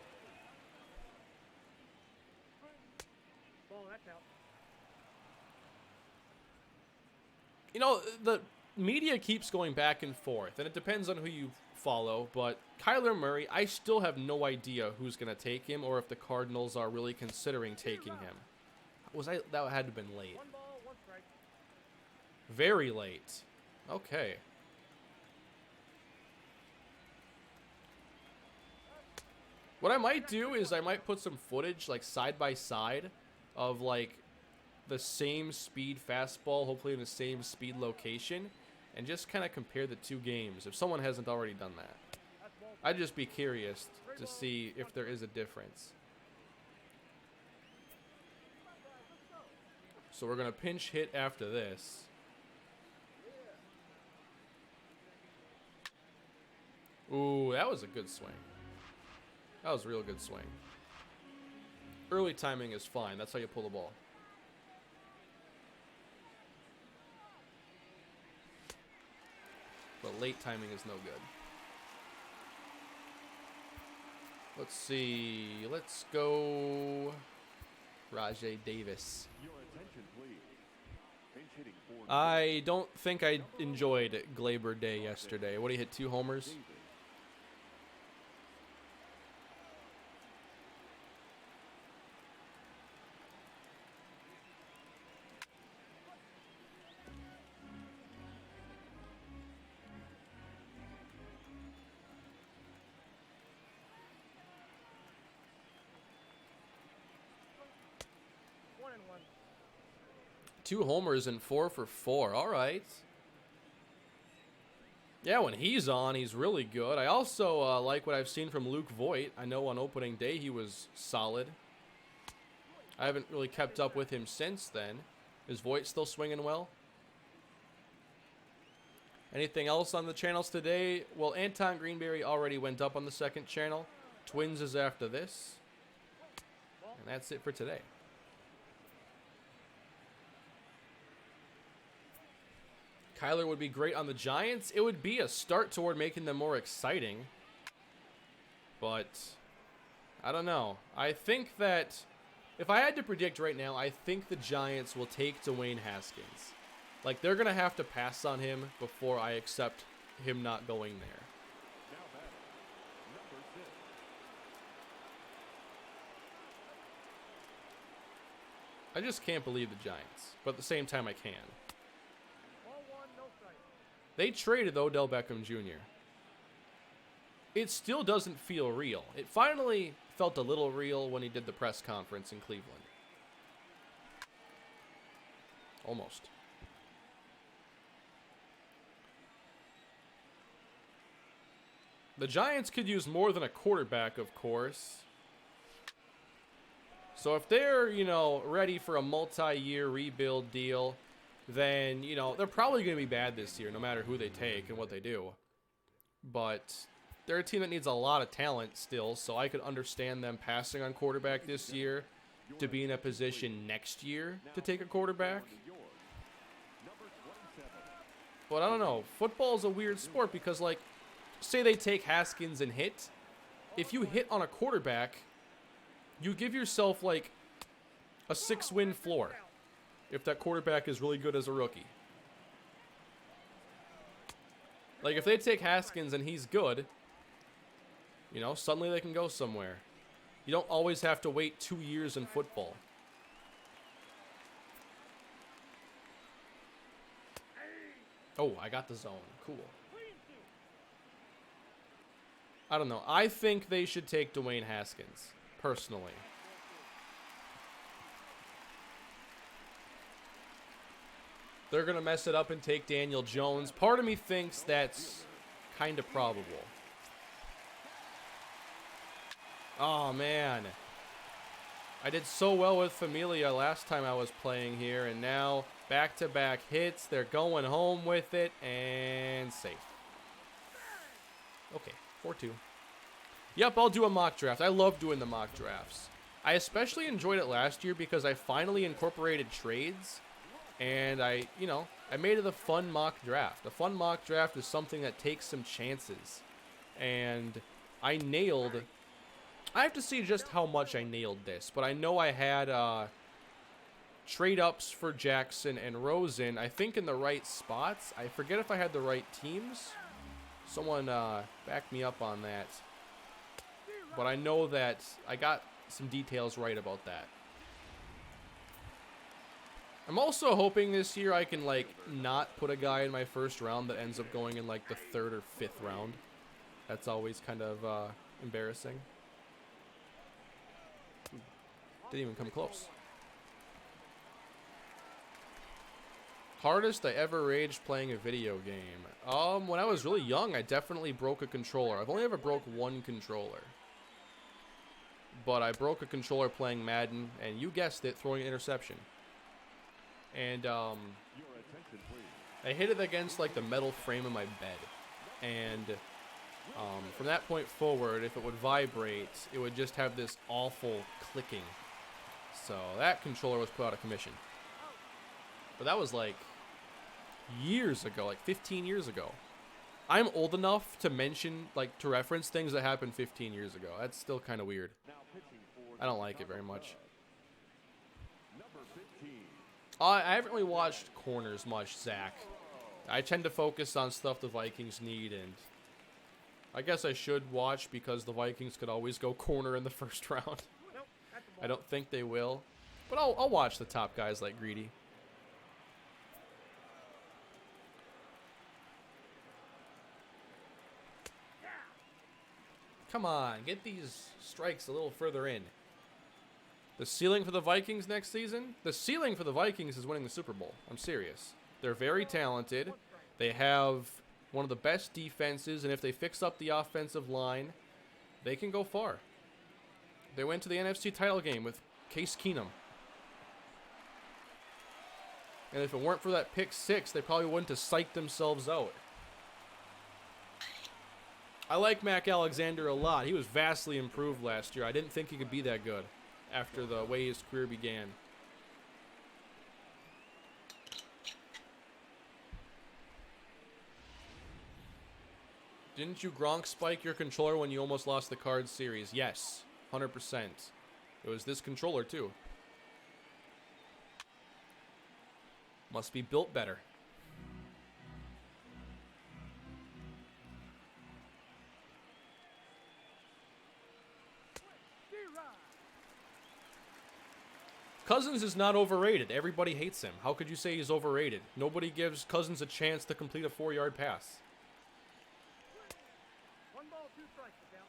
Speaker 2: Ball, that's out.
Speaker 1: You know, the media keeps going back and forth, and it depends on who you follow, but Kyler Murray, I still have no idea who's going to take him or if the Cardinals are really considering taking him. That had to have been late.
Speaker 2: 1 ball, 1 strike.
Speaker 1: Very late. Okay. What I might do is I might put some footage, like, side by side of, like, the same speed fastball, hopefully in the same speed location, and just kind of compare the 2 games, if someone hasn't already done that. I'd just be curious to see if there is a difference. So we're going to pinch hit after this. Ooh, that was a good swing. That was a real good swing. Early timing is fine. That's how you pull the ball. But late timing is no good. Let's see. Let's go Rajay Davis. I don't think I enjoyed Glaber Day yesterday. What, he hit 2 homers? 2 homers and 4 for 4. All right. Yeah, when he's on, he's really good. I also like what I've seen from Luke Voit. I know on opening day he was solid. I haven't really kept up with him since then. Is Voit still swinging well? Anything else on the channels today? Well, Anton Greenberry already went up on the second channel. Twins is after this. And that's it for today. Kyler would be great on the Giants. It would be a start toward making them more exciting. But I don't know. I think that if I had to predict right now, I think the Giants will take Dwayne Haskins. Like, they're going to have to pass on him before I accept him not going there. I just can't believe the Giants. But at the same time, I can. They traded Odell Beckham Jr. It still doesn't feel real. It finally felt a little real when he did the press conference in Cleveland. Almost. The Giants could use more than a quarterback, of course. So if they're, ready for a multi-year rebuild deal, then, they're probably going to be bad this year, no matter who they take and what they do. But they're a team that needs a lot of talent still, so I could understand them passing on quarterback this year to be in a position next year to take a quarterback. But I don't know. Football is a weird sport because, say they take Haskins and hit. If you hit on a quarterback, you give yourself, a 6-win floor. If that quarterback is really good as a rookie. If they take Haskins and he's good, suddenly they can go somewhere. You don't always have to wait 2 years in football. Oh, I got the zone. Cool. I don't know. I think they should take Dwayne Haskins, personally. They're going to mess it up and take Daniel Jones. Part of me thinks that's kind of probable. Oh, man. I did so well with Familia last time I was playing here, and now back-to-back hits. They're going home with it, and safe. Okay, 4-2. Yep, I'll do a mock draft. I love doing the mock drafts. I especially enjoyed it last year because I finally incorporated trades. And I made it a fun mock draft. A fun mock draft is something that takes some chances. And I have to see just how much I nailed this. But I know I had trade-ups for Jackson and Rosen, I think in the right spots. I forget if I had the right teams. Someone back me up on that. But I know that I got some details right about that. I'm also hoping this year I can, not put a guy in my first round that ends up going in, the 3rd or 5th round. That's always kind of embarrassing. Didn't even come close. Hardest I ever raged playing a video game. When I was really young, I definitely broke a controller. I've only ever broke one controller. But I broke a controller playing Madden, and you guessed it, throwing an interception. And I hit it against the metal frame of my bed, and from that point forward, if it would vibrate, it would just have this awful clicking. So that controller was put out of commission. But that was years ago, 15 years ago. I'm old enough to mention, to reference things that happened 15 years ago. That's still kind of weird. I don't like it very much. I haven't really watched corners much, Zach. I tend to focus on stuff the Vikings need, and I guess I should watch because the Vikings could always go corner in the first round. I don't think they will, but I'll watch the top guys like Greedy. Come on, get these strikes a little further in. The ceiling for the Vikings next season? The ceiling for the Vikings is winning the Super Bowl. I'm serious. They're very talented. They have one of the best defenses, and if they fix up the offensive line, they can go far. They went to the NFC title game with Case Keenum. And if it weren't for that pick 6, they probably wouldn't have psyched themselves out. I like Mac Alexander a lot. He was vastly improved last year. I didn't think he could be that good after the way his career began. Didn't you Gronk spike your controller when you almost lost the Cards series? Yes, 100%. It was this controller too. Must be built better. Cousins is not overrated. Everybody hates him. How could you say he's overrated? Nobody gives Cousins a chance to complete a 4-yard pass.
Speaker 2: 1 ball, 2 strikes. Count.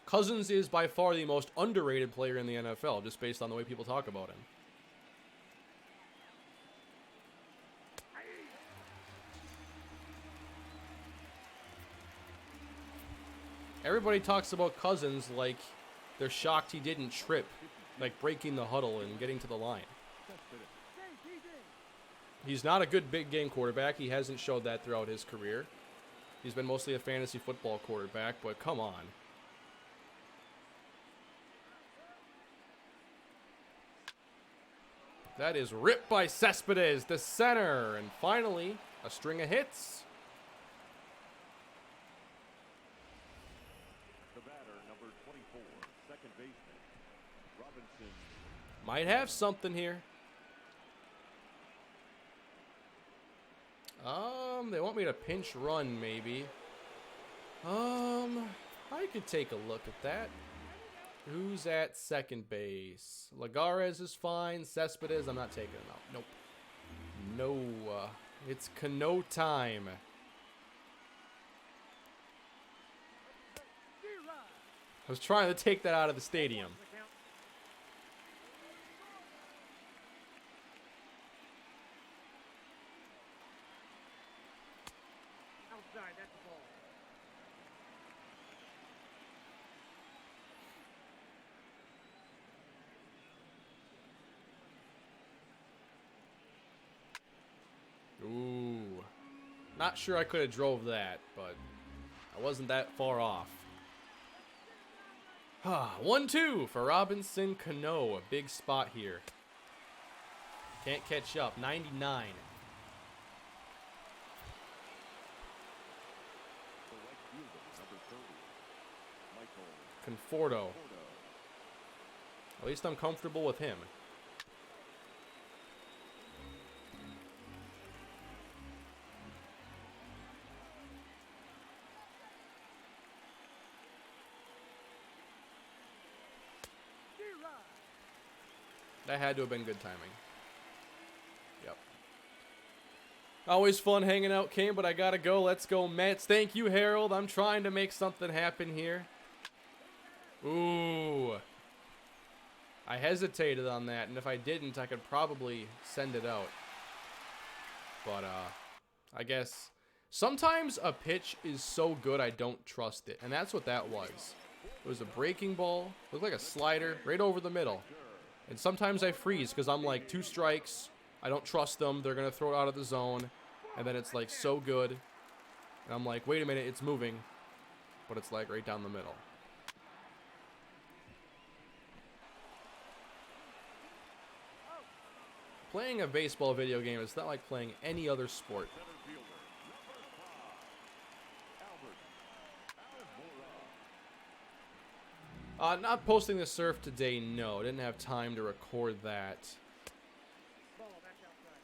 Speaker 1: Cousins is by far the most underrated player in the NFL, just based on the way people talk about him. Everybody talks about Cousins like they're shocked he didn't trip, like breaking the huddle and getting to the line. He's not a good big game quarterback. He hasn't showed that throughout his career. He's been mostly a fantasy football quarterback, but come on. That is ripped by Cespedes, the center, and finally a string of hits.
Speaker 3: The batter, number 24, second baseman, Robinson.
Speaker 1: Might have something here. They want me to pinch run, maybe. I could take a look at that. Who's at second base? Lagares is fine. Cespedes, I'm not taking him out. Nope. No. It's Cano time. I was trying to take that out of the stadium.
Speaker 2: Outside, that's the ball.
Speaker 1: Ooh. Not sure I could have drove that, but I wasn't that far off. 1-2 for Robinson Cano. A big spot here. Can't catch up. 99.
Speaker 3: The right fielder, number 30, Michael
Speaker 1: Conforto.
Speaker 3: Porto.
Speaker 1: At least I'm comfortable with him. That had to have been good timing. Yep. Always fun hanging out, Kane, but I gotta go. Let's go, Mets. Thank you, Harold. I'm trying to make something happen here. Ooh. I hesitated on that, and if I didn't, I could probably send it out. But, I guess sometimes a pitch is so good I don't trust it, and that's what that was. It was a breaking ball, looked like a slider, right over the middle. And sometimes I freeze because I'm like 2 strikes. I don't trust them. They're going to throw it out of the zone. And then it's like so good. And I'm like, wait a minute, it's moving. But it's like right down the middle. Playing a baseball video game is not like playing any other sport.
Speaker 3: Center fielder, number 5, Albert Almora.
Speaker 1: Not posting the surf today, no. Didn't have time to record that.
Speaker 2: Ball, that's outside.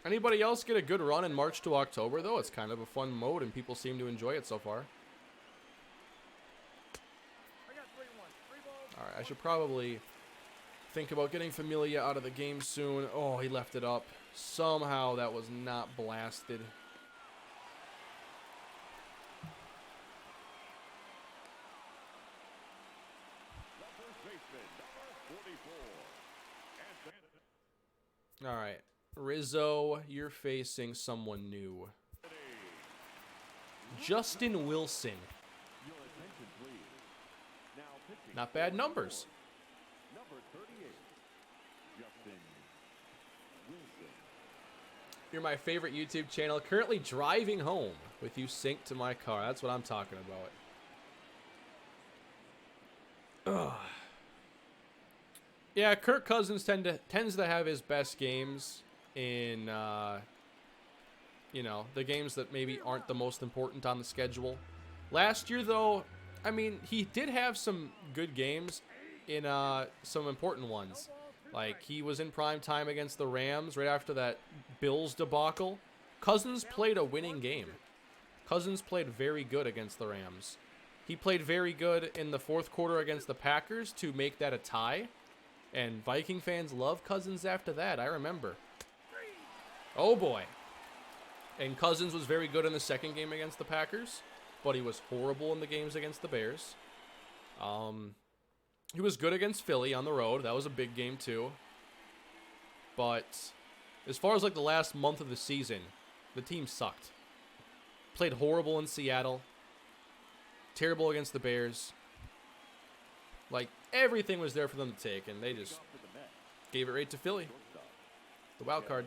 Speaker 1: Anybody else get a good run in March to October, though? It's kind of a fun mode, and people seem to enjoy it so far.
Speaker 2: I got 3-1. 3 balls.
Speaker 1: All right, I should probably think about getting Familia out of the game soon. Oh, he left it up. Somehow that was not blasted. All right. Rizzo, you're facing someone new. Justin Wilson.
Speaker 3: Your attention, please. Now pitching.
Speaker 1: Not bad numbers.
Speaker 3: Number 38, Justin Wilson.
Speaker 1: You're my favorite YouTube channel. Currently driving home with you synced to my car. That's what I'm talking about. Ugh. Yeah, Kirk Cousins tends to have his best games in, you know, the games that maybe aren't the most important on the schedule. Last year, though, I mean, he did have some good games in some important ones. Like, he was in prime time against the Rams right after that Bills debacle. Cousins played a winning game. Cousins played very good against the Rams. He played very good in the fourth quarter against the Packers to make that a tie. And Viking fans love Cousins after that, I remember. Oh, boy. And Cousins was very good in the second game against the Packers, but he was horrible in the games against the Bears. He was good against Philly on the road. That was a big game, too. But as far as, like, the last month of the season, the team sucked. Played horrible in Seattle. Terrible against the Bears. Like, everything was there for them to take, and they just gave it right to Philly. The wild card.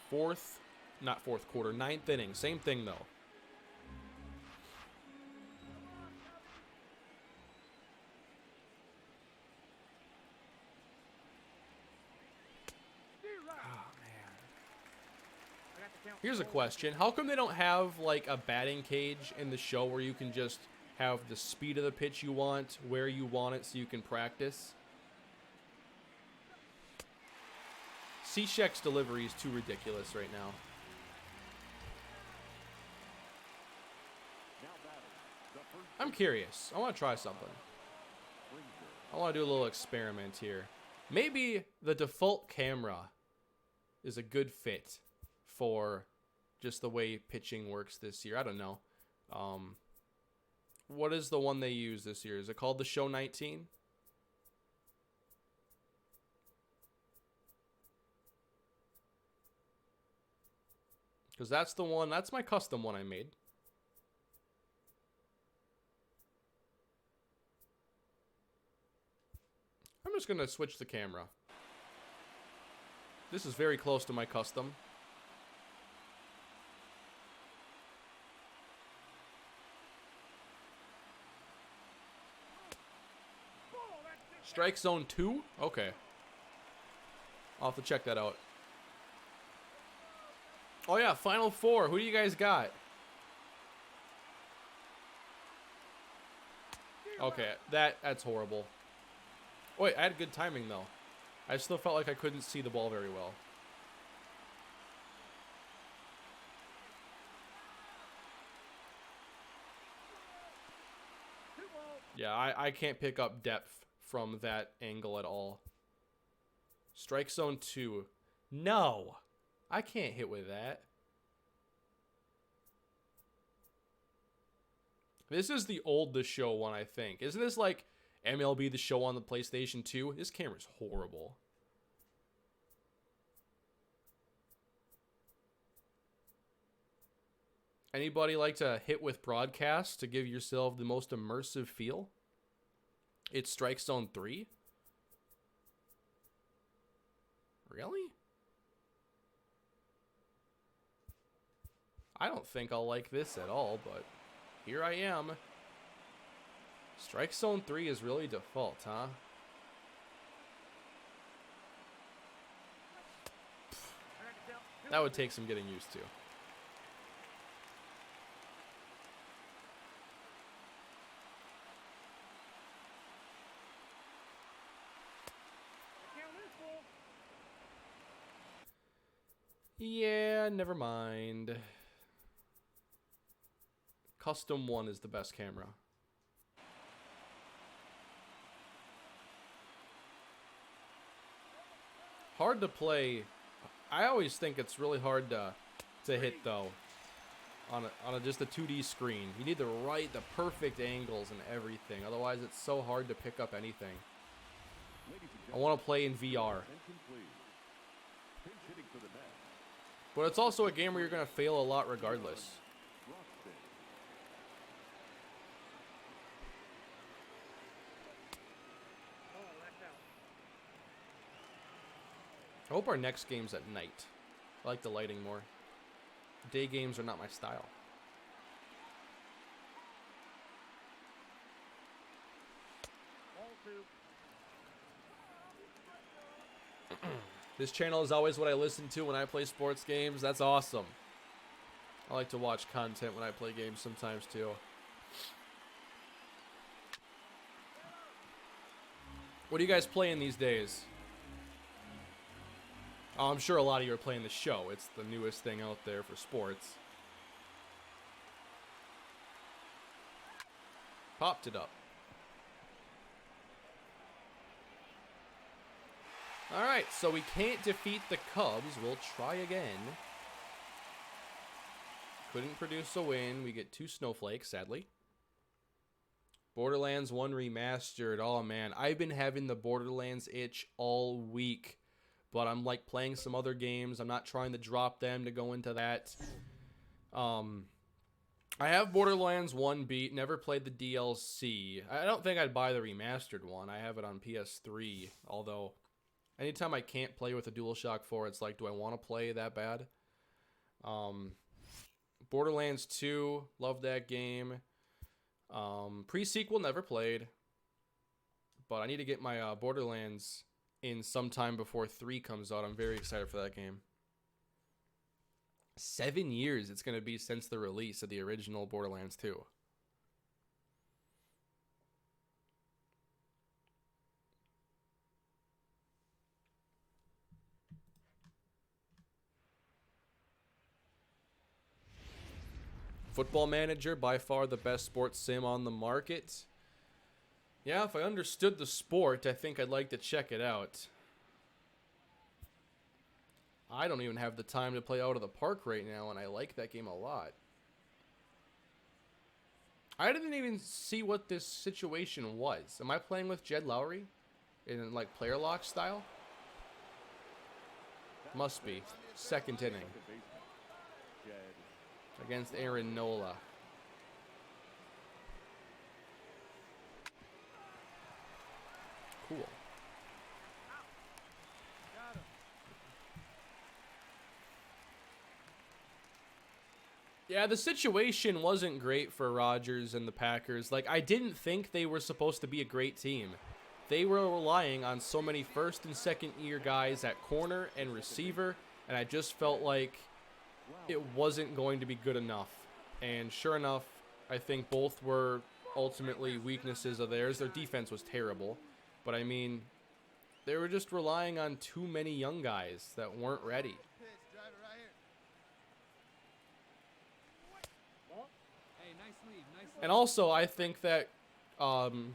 Speaker 1: Fourth quarter, ninth inning. Same thing, though. Here's a question. How come they don't have, like, a batting cage in the show where you can just have the speed of the pitch you want, where you want it, so you can practice? C-Sheck's delivery is too ridiculous right now. I'm curious. I want to try something. I want to do a little experiment here. Maybe the default camera is a good fit for just the way pitching works this year. I don't know. What is the one they use this year? Is it called the Show 19? Because that's the one, that's my custom one I made. I'm just going to switch the camera. This is very close to my custom. Strike zone 2? Okay. I'll have to check that out. Oh yeah, Final Four. Who do you guys got? Okay, that's horrible. Wait, I had good timing though. I still felt like I couldn't see the ball very well. Yeah, I can't pick up depth from that angle at all. Strike zone 2. No, I can't hit with that. This is the old The Show one, I think. Isn't this like MLB The Show on the PlayStation 2? This camera's horrible. Anybody like to hit with broadcast to give yourself the most immersive feel? It's Strike Zone 3? Really? I don't think I'll like this at all, but here I am. Strike Zone 3 is really default, huh? That would take some getting used to. Yeah, never mind. Custom 1 is the best camera. Hard to play. I always think it's really hard to hit, though. on just a 2D screen. You need the perfect angles and everything. Otherwise, it's so hard to pick up anything. I want to play in VR. But it's also a game where you're going to fail a lot regardless. I hope our next game's at night. I like the lighting more. Day games are not my style. This channel is always what I listen to when I play sports games. That's awesome. I like to watch content when I play games sometimes too. What are you guys playing these days? Oh, I'm sure a lot of you are playing the show. It's the newest thing out there for sports. Popped it up. Alright, so we can't defeat the Cubs. We'll try again. Couldn't produce a win. We get 2 snowflakes, sadly. Borderlands 1 Remastered. Oh, man. I've been having the Borderlands itch all week. But I'm, like, playing some other games. I'm not trying to drop them to go into that. I have Borderlands 1 beat. Never played the DLC. I don't think I'd buy the remastered one. I have it on PS3. Although, anytime I can't play with a DualShock 4, it's like, do I want to play that bad? Borderlands 2. Love that game. Pre-sequel, never played. But I need to get my Borderlands in sometime before 3 comes out. I'm very excited for that game. 7 years it's going to be since the release of the original Borderlands 2. Football Manager, by far the best sports sim on the market. Yeah, if I understood the sport, I think I'd like to check it out. I don't even have the time to play Out of the Park right now, and I like that game a lot. I didn't even see what this situation was. Am I playing with Jed Lowry in, like, player lock style? Must be. Second inning. Against Aaron Nola. Cool. Yeah, the situation wasn't great for Rodgers and the Packers. Like, I didn't think they were supposed to be a great team. They were relying on so many first and second year guys at corner and receiver, and I just felt like it wasn't going to be good enough. And sure enough, I think both were ultimately weaknesses of theirs. Their defense was terrible. But I mean, they were just relying on too many young guys that weren't ready. And also, I think that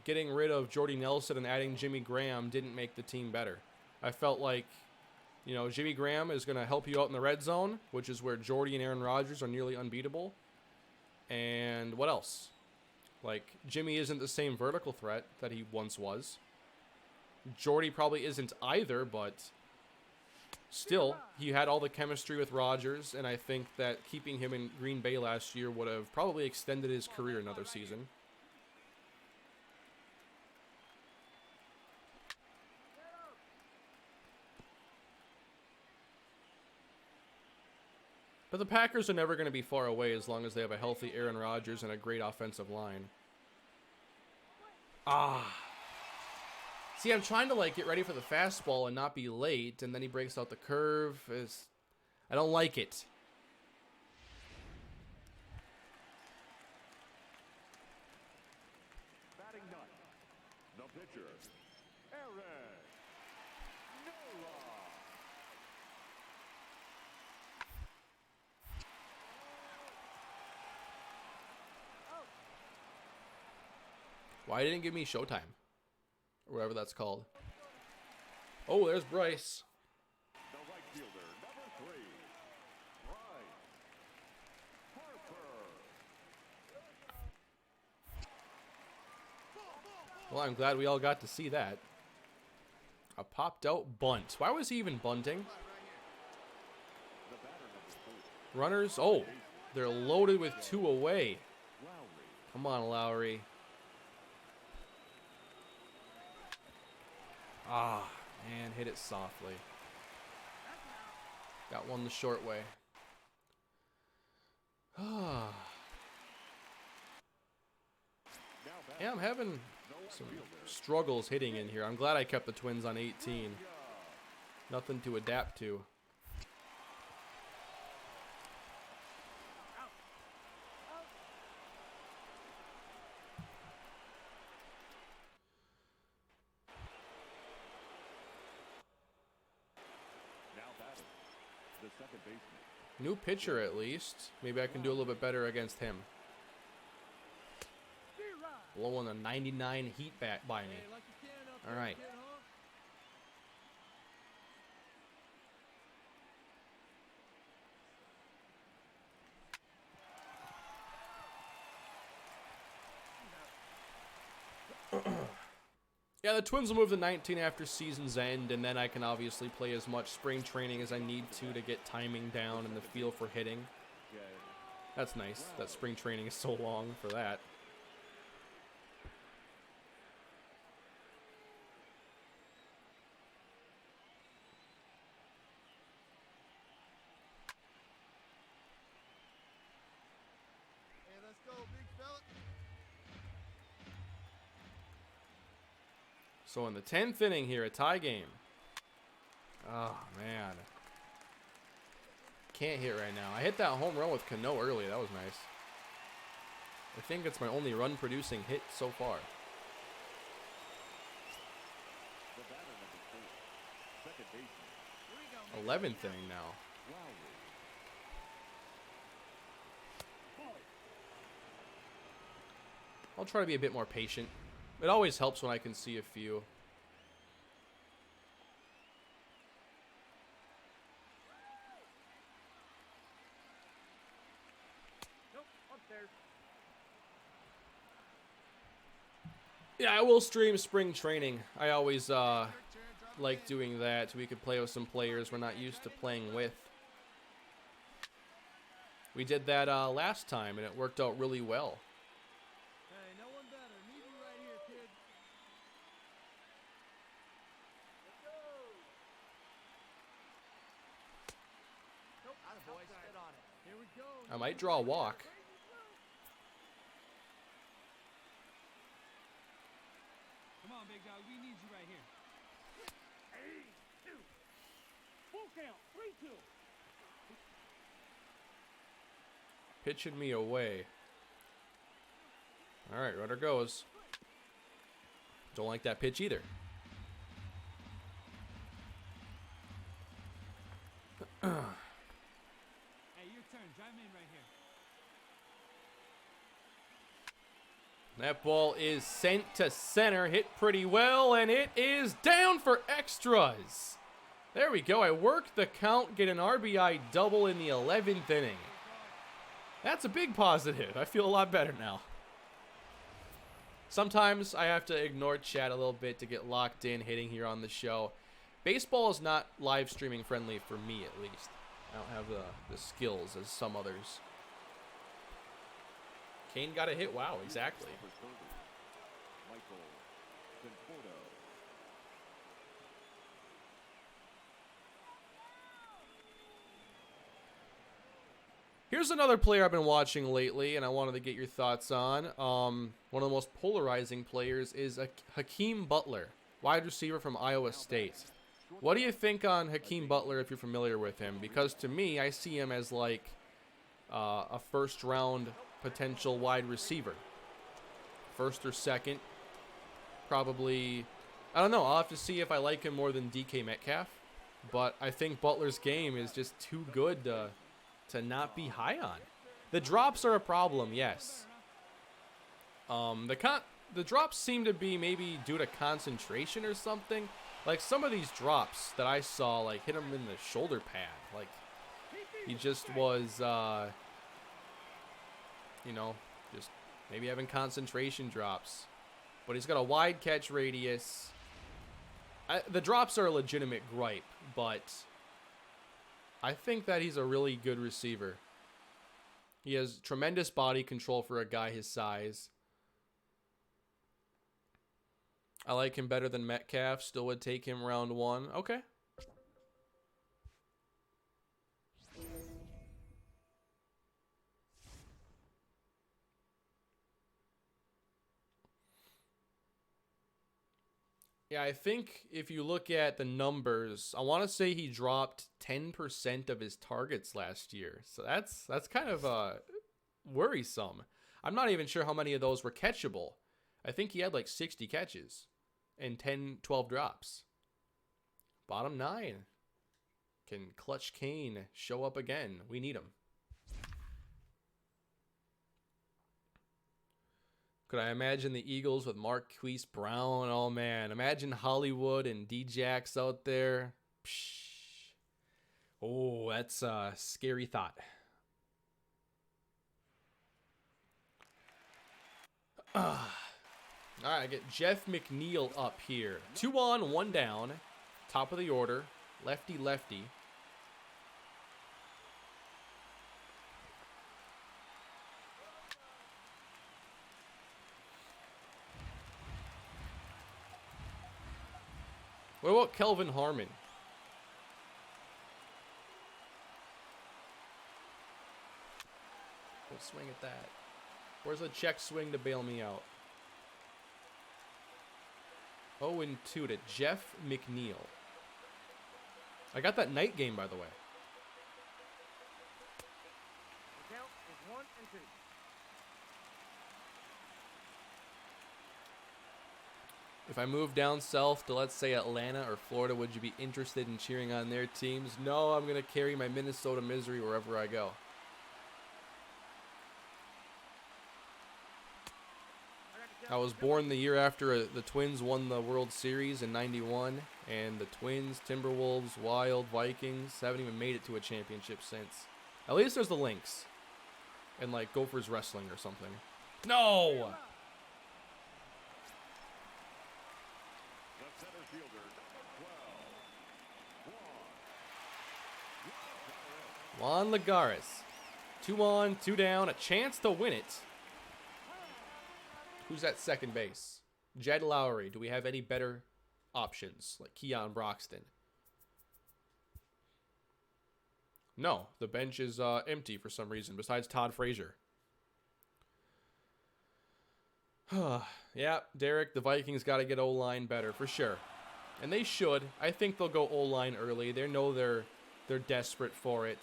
Speaker 1: getting rid of Jordy Nelson and adding Jimmy Graham didn't make the team better. I felt like, you know, Jimmy Graham is going to help you out in the red zone, which is where Jordy and Aaron Rodgers are nearly unbeatable. And what else? Like, Jimmy isn't the same vertical threat that he once was. Jordy probably isn't either, but still, he had all the chemistry with Rodgers, and I think that keeping him in Green Bay last year would have probably extended his career another season. But the Packers are never going to be far away as long as they have a healthy Aaron Rodgers and a great offensive line. See, I'm trying to, like, get ready for the fastball and not be late, and then he breaks out the curve. I don't like it.
Speaker 3: Batting ninth, the pitcher, Aaron Nola.
Speaker 1: Why didn't it give me Showtime? Or whatever that's called. Oh, there's Bryce.
Speaker 3: The right fielder, number 3, Bryce Harper.
Speaker 1: Well, I'm glad we all got to see that. A popped out bunt. Why was he even bunting? Runners. Oh, they're loaded with 2 away. Come on, Lowry. Ah, man, hit it softly. Got one the short way. Ah. Yeah, I'm having some struggles hitting in here. I'm glad I kept the Twins on 18. Nothing to adapt to.
Speaker 3: The second baseman.
Speaker 1: New pitcher at least. Maybe I can do a little bit better against him. Blowing a 99 heat back by me. All right. Yeah, the Twins will move to 19 after season's end, and then I can obviously play as much spring training as I need to get timing down and the feel for hitting. That's nice. That spring training is so long for that.
Speaker 4: Hey, let's go, big fella.
Speaker 1: So in the 10th inning here, a tie game. Oh, man. Can't hit right now. I hit that home run with Cano early. That was nice. I think it's my only run-producing hit so far. 11th inning now. I'll try to be a bit more patient. It always helps when I can see a few.
Speaker 2: Nope, upstairs.
Speaker 1: Yeah, I will stream spring training. I always like doing that so we could play with some players we're not used to playing with. We did that last time, and it worked out really well.
Speaker 4: Hey, no one better. Need you right here, kid.
Speaker 2: Let's go. Nope,
Speaker 4: Attaboy,
Speaker 2: outside.
Speaker 4: sit on it.
Speaker 2: Here we go.
Speaker 1: I might draw a walk.
Speaker 5: Come on, big dog. We need you right here.
Speaker 2: 2. Full count. 3-2.
Speaker 1: Pitching me away. All right, runner goes. Don't like that pitch either.
Speaker 5: Hey, your turn. Drive me in right here.
Speaker 1: That ball is sent to center, hit pretty well, and it is down for extras. There we go. I worked the count, get an RBI double in the 11th inning. That's a big positive. I feel a lot better now. Sometimes I have to ignore chat a little bit to get locked in hitting here on the show. Baseball is not live streaming friendly for me, at least. I don't have the skills as some others. Kane got a hit. Wow, exactly.
Speaker 3: Michael Conforto.
Speaker 1: Here's another player I've been watching lately, and I wanted to get your thoughts on. One of the most polarizing players is Hakeem Butler, wide receiver from Iowa State. What do you think on Hakeem Butler if you're familiar with him? Because to me, I see him as like a first-round potential wide receiver. First or second. Probably, I don't know. I'll have to see if I like him more than DK Metcalf. But I think Butler's game is just too good to not be high on. The drops are a problem, yes. The drops seem to be maybe due to concentration or something. Like some of these drops that I saw, like hit him in the shoulder pad. Like he just was, you know, just maybe having concentration drops. but he's got a wide catch radius. The drops are a legitimate gripe, but I think that he's a really good receiver. He has tremendous body control for a guy his size. I like him better than Metcalf. Still would take him round 1. Okay. Yeah, I think if you look at the numbers, I want to say he dropped 10% of his targets last year. So that's kind of worrisome. I'm not even sure how many of those were catchable. I think he had like 60 catches and 10, 12 drops. Bottom 9. Can Clutch Kane show up again? We need him. Could I imagine the Eagles with Marquise Brown? Oh, man. Imagine Hollywood and D-Jax out there. Psh. Oh, that's a scary thought. All right, I get Jeff McNeil up here. 2 on, 1 down. Top of the order. Lefty, lefty. What about Kelvin Harmon? We'll swing at that. Where's a check swing to bail me out? 0-2 to Jeff McNeil. I got that night game, by the way.
Speaker 2: The count is 1 and 2.
Speaker 1: If I move down south to, let's say, Atlanta or Florida, would you be interested in cheering on their teams? No, I'm going to carry my Minnesota misery wherever I go. I was born the year after the Twins won the World Series in '91, and the Twins, Timberwolves, Wild, Vikings haven't even made it to a championship since. At least there's the Lynx and, like, Gophers Wrestling or something. No!
Speaker 3: The center fielder, number 12,
Speaker 1: Juan Lagares. 2 on, 2 down, a chance to win it. Who's at second base? Jed Lowry. Do we have any better options, like Keon Broxton? No, the bench is empty for some reason, besides Todd Frazier. Yeah, Derek, the Vikings got to get O-line better, for sure. And they should. I think they'll go O-line early. They know they're desperate for it.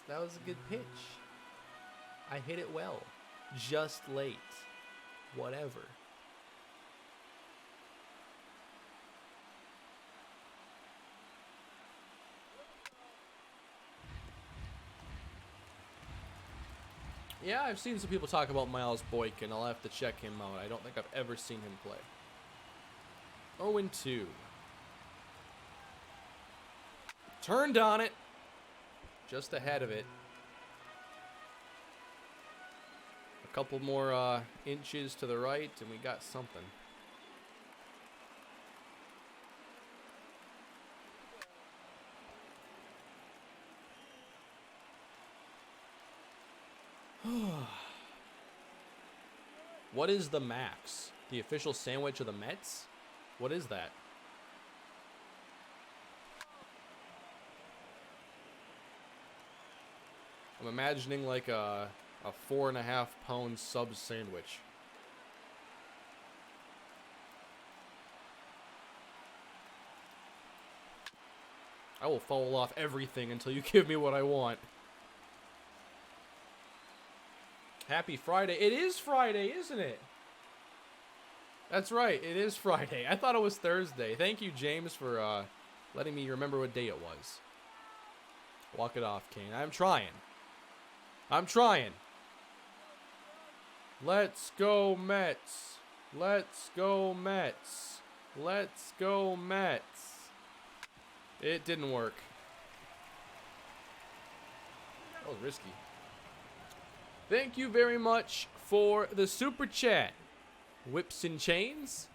Speaker 1: That was a good pitch. I hit it well. Just late. Whatever. Yeah, I've seen some people talk about Miles Boykin. I'll have to check him out. I don't think I've ever seen him play. 0-2. Turned on it. Just ahead of it. A couple more inches to the right, and we got something. What is the Max? The official sandwich of the Mets? What is that? I'm imagining like a 4.5 pound sub sandwich. I will foul off everything until you give me what I want. Happy Friday. It is Friday, isn't it? That's right. It is Friday. I thought it was Thursday. Thank you, James, for letting me remember what day it was. Walk it off, Kane. I'm trying. Let's go, Mets. Let's go, Mets. Let's go, Mets. It didn't work. That was risky. Thank you very much for the super chat. Whips and Chains.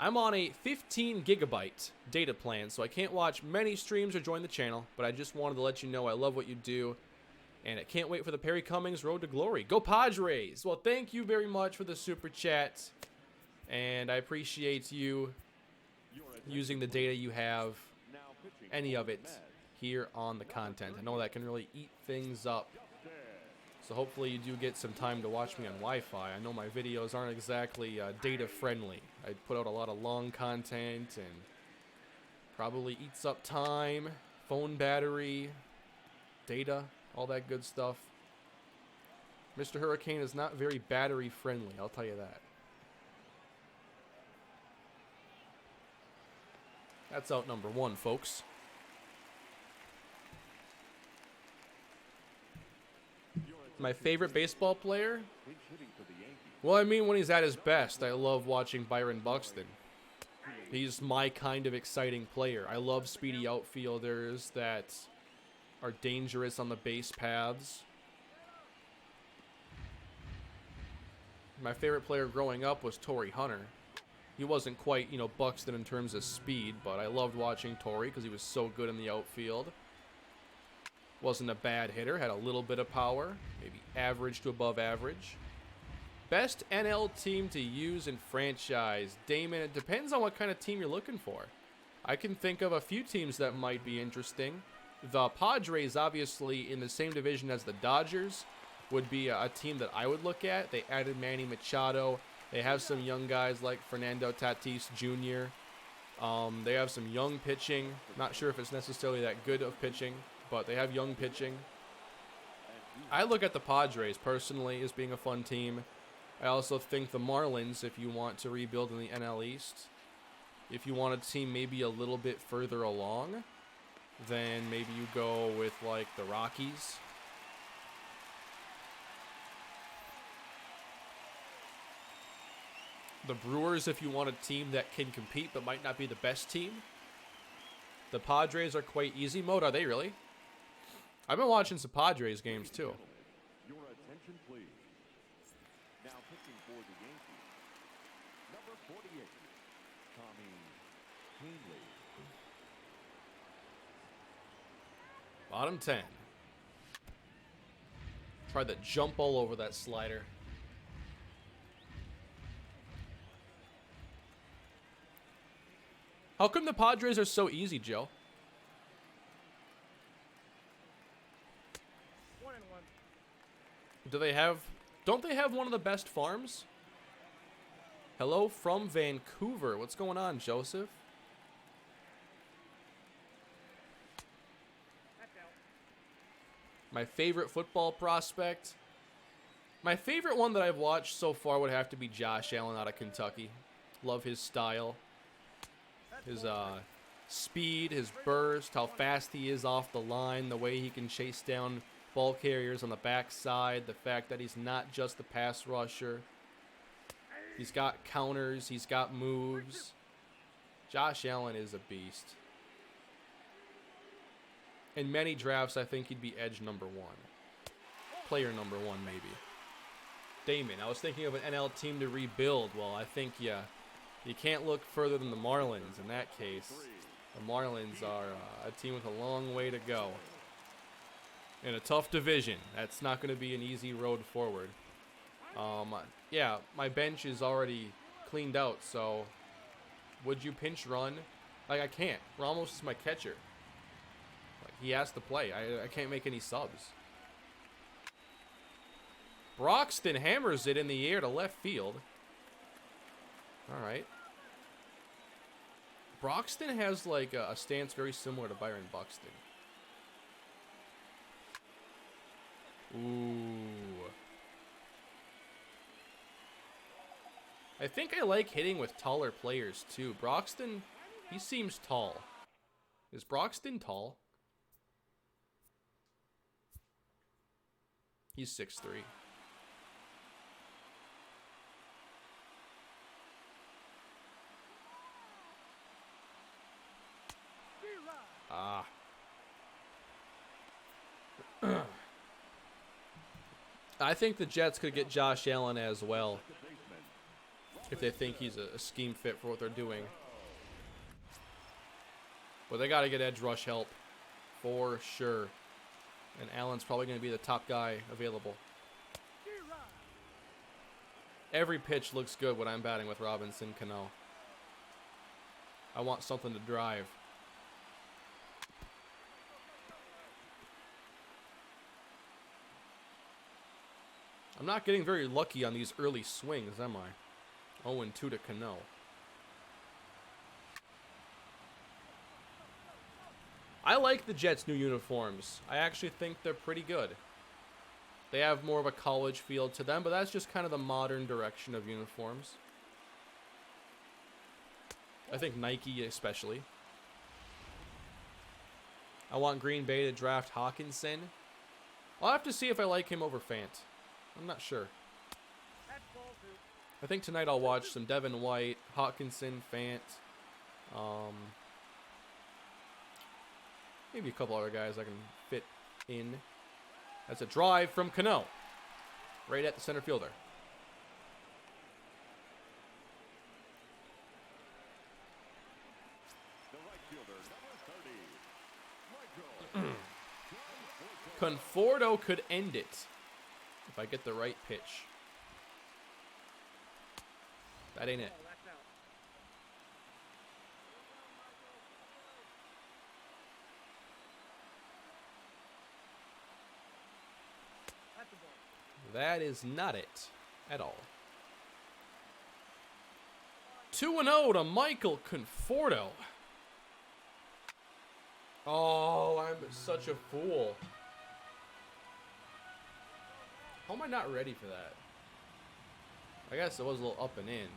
Speaker 1: I'm on a 15 gigabyte data plan, so I can't watch many streams or join the channel, but I just wanted to let you know I love what you do, and I can't wait for the Perry Cummings Road to Glory. Go Padres! Well, thank you very much for the super chat, and I appreciate you using the data you have, any of it, here on the content. I know that can really eat things up. So hopefully you do get some time to watch me on Wi-Fi. I know my videos aren't exactly data friendly. I put out a lot of long content and probably eats up time, phone battery, data, all that good stuff. Mr. Hurricane is not very battery friendly, I'll tell you that. That's out number 1, folks. My favorite baseball player? Well, I mean, when he's at his best, I love watching Byron Buxton. He's my kind of exciting player. I love speedy outfielders that are dangerous on the base paths. My favorite player growing up was Torrey Hunter. He wasn't quite, Buxton in terms of speed, but I loved watching Torrey because he was so good in the outfield. Wasn't a bad hitter, had a little bit of power, maybe average to above average. Best NL team to use in franchise. Damon, it depends on what kind of team you're looking for. I can think of a few teams that might be interesting. The Padres, obviously, in the same division as the Dodgers, would be a team that I would look at. They added Manny Machado. They have some young guys like Fernando Tatis Jr. They have some young pitching. Not sure if it's necessarily that good of pitching, but they have young pitching. I look at the Padres, personally, as being a fun team. I also think the Marlins, if you want to rebuild in the NL East. If you want a team maybe a little bit further along, then maybe you go with, like, the Rockies. The Brewers, if you want a team that can compete but might not be the best team. The Padres are quite easy mode. Are they really? I've been watching some Padres games too.
Speaker 3: Your attention, please. Now pitching for the Yankees, number 48, Tommy Henley.
Speaker 1: Bottom 10. Tried to jump all over that slider. How come the Padres are so easy, Joe?
Speaker 2: 1-1.
Speaker 1: Do they have... Don't they have one of the best farms? Hello from Vancouver. What's going on, Joseph?
Speaker 2: That's out.
Speaker 1: My favorite football prospect? My favorite one that I've watched so far would have to be Josh Allen out of Kentucky. Love his style. His speed, his burst, how fast he is off the line, the way he can chase down ball carriers on the backside, the fact that he's not just the pass rusher. He's got counters, he's got moves. Josh Allen is a beast. In many drafts, I think he'd be edge number 1. Player number 1, maybe. Damon, I was thinking of an NL team to rebuild. Well, I think, yeah. You can't look further than the Marlins in that case. The Marlins are a team with a long way to go. In a tough division. That's not going to be an easy road forward. Yeah, my bench is already cleaned out, so would you pinch run? Like, I can't. Ramos is my catcher. Like, he has to play. I can't make any subs. Broxton hammers it in the air to left field. All right. Broxton has like a stance very similar to Byron Buxton. Ooh. I think I like hitting with taller players too. Broxton, he seems tall. Is Broxton tall? He's 6'3". Ah. I think the Jets could get Josh Allen as well if they think he's a scheme fit for what they're doing. But they got to get edge rush help for sure. And Allen's probably going to be the top guy available. Every pitch looks good when I'm batting with Robinson Cano. I want something to drive. I'm not getting very lucky on these early swings, am I? 0-2 to Cano. I like the Jets' new uniforms. I actually think they're pretty good. They have more of a college feel to them, but that's just kind of the modern direction of uniforms. I think Nike especially. I want Green Bay to draft Hawkinson. I'll have to see if I like him over Fant. I'm not sure. I think tonight I'll watch some Devin White, Hawkinson, Fant. Maybe a couple other guys I can fit in. That's a drive from Cano. Right at the center fielder.
Speaker 3: The right fielder, number 30, Michael.
Speaker 1: Conforto could end it if I get the right pitch. That ain't it. That is not it at all. 2-0 to Michael Conforto. Oh, I'm such a fool. How am I not ready for that? I guess it was a little up and in.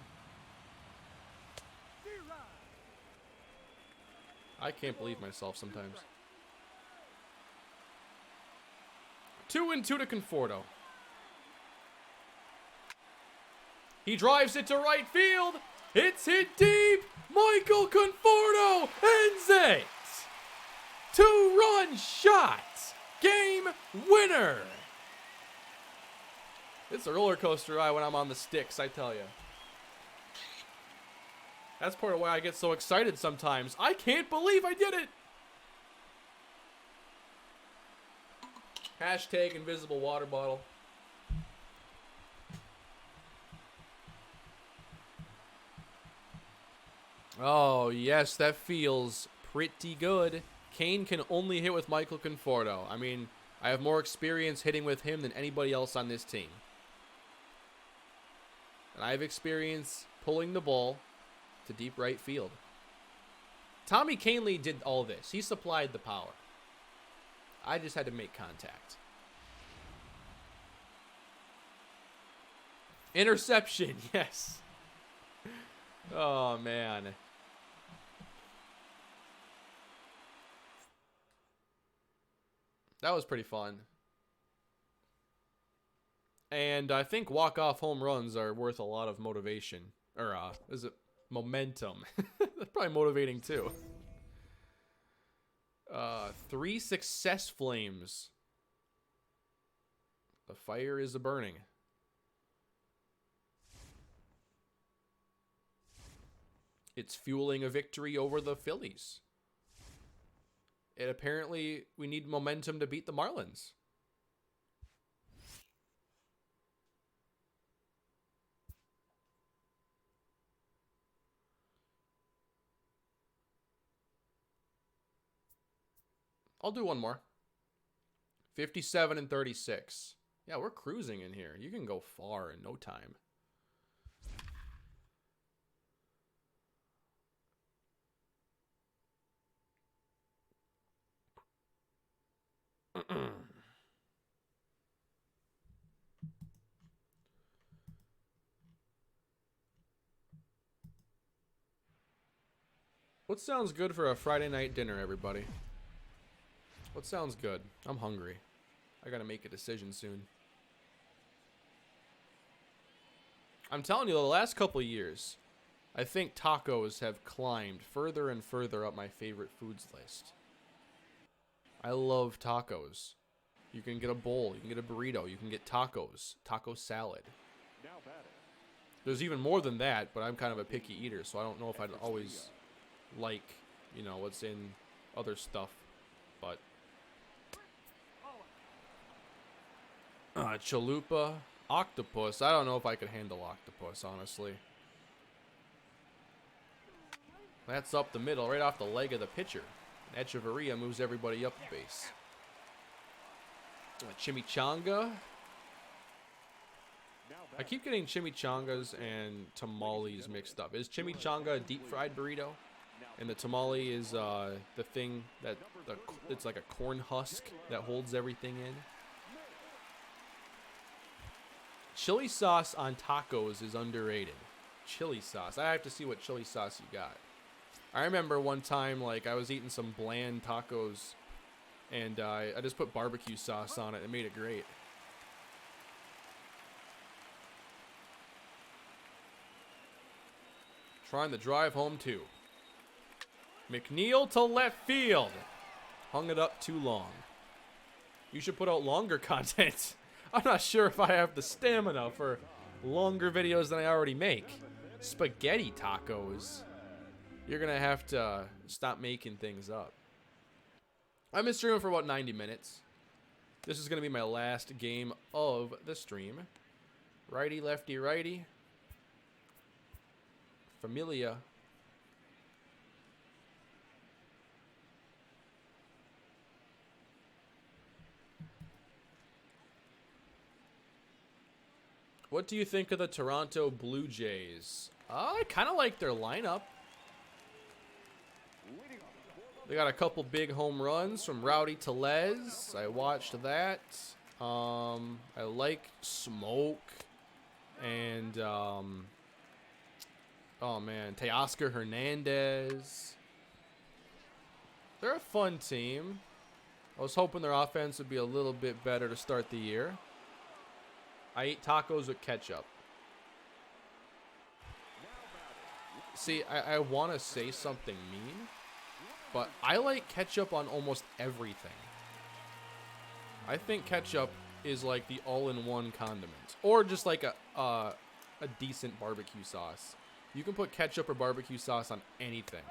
Speaker 1: I can't believe myself sometimes. 2-2 to Conforto. He drives it to right field. It's hit deep. Michael Conforto ends it. 2-run shot. Game winner. It's a roller coaster ride when I'm on the sticks, I tell you. That's part of why I get so excited sometimes. I can't believe I did it. Hashtag invisible water bottle. Oh, yes, that feels pretty good. Kane can only hit with Michael Conforto. I mean, I have more experience hitting with him than anybody else on this team. And I have experience pulling the ball to deep right field. Tommy Kahnle did all this. He supplied the power. I just had to make contact. Interception, yes. Oh, man. That was pretty fun. And I think walk-off home runs are worth a lot of motivation. Or, is it momentum? That's probably motivating, too. 3 success flames. The fire is a-burning. It's fueling a victory over the Phillies. And apparently, we need momentum to beat the Marlins. I'll do one more. 57 and 36. Yeah, we're cruising in here. You can go far in no time. What sounds good for a Friday night dinner, everybody? What sounds good? I'm hungry. I gotta make a decision soon. I'm telling you, the last couple of years, I think tacos have climbed further and further up my favorite foods list. I love tacos. You can get a bowl. You can get a burrito. You can get tacos. Taco salad.
Speaker 3: Now batting.
Speaker 1: There's even more than that, but I'm kind of a picky eater, so I don't know if I'd always like, you know, what's in other stuff. But chalupa, octopus. I don't know if I could handle octopus, honestly. That's up the middle, right off the leg of the pitcher. Echeverria moves everybody up the base. Chimichanga. I keep getting chimichangas and tamales mixed up. Is chimichanga a deep fried burrito? And the tamale is the thing that it's like a corn husk that holds everything in. Chili sauce on tacos is underrated. Chili sauce. I have to see what chili sauce you got. I remember one time, like, I was eating some bland tacos, and I just put barbecue sauce on it and made it great. Trying the drive home, too. McNeil to left field. Hung it up too long. You should put out longer content. I'm not sure if I have the stamina for longer videos than I already make. Spaghetti tacos. You're going to have to stop making things up. I've been streaming for about 90 minutes. This is going to be my last game of the stream. Righty, lefty, righty. Familia. What do you think of the Toronto Blue Jays? I kind of like their lineup. They got a couple big home runs from Rowdy Tellez. I watched that. I like Smoke. And, oh man, Teoscar Hernandez. They're a fun team. I was hoping their offense would be a little bit better to start the year. I ate tacos with ketchup. See, I want to say something mean, but I like ketchup on almost everything. I think ketchup is like the all-in-one condiment, or just like a decent barbecue sauce. You can put ketchup or barbecue sauce on anything.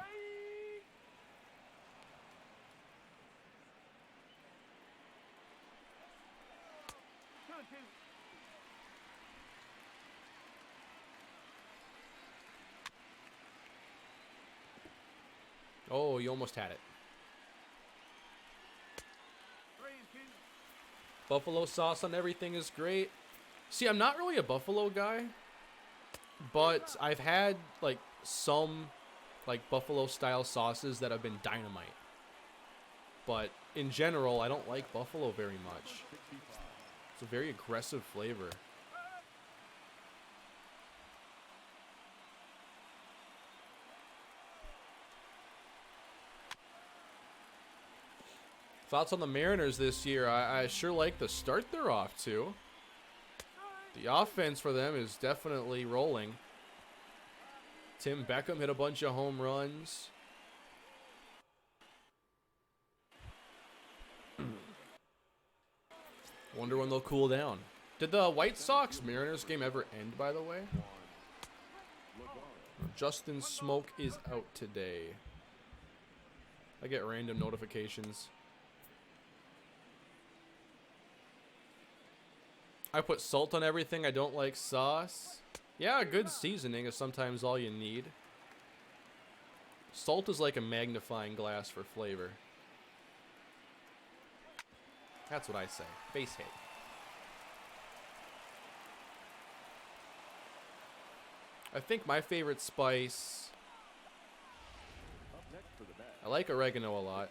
Speaker 1: Oh, you almost had it. Buffalo sauce on everything is great. See, I'm not really a buffalo guy, but I've had like some like buffalo style sauces that have been dynamite. But in general, I don't like buffalo very much. It's a very aggressive flavor. Thoughts on the Mariners this year? I sure like the start they're off to. The offense for them is definitely rolling. Tim Beckham hit a bunch of home runs. Wonder when they'll cool down. Did the White Sox Mariners game ever end, by the way? Justin Smoke is out today. I get random notifications. I put salt on everything. I don't like sauce. Yeah, good seasoning is sometimes all you need. Salt is like a magnifying glass for flavor. That's what I say. Base hit. I think my favorite spice... I like oregano a lot.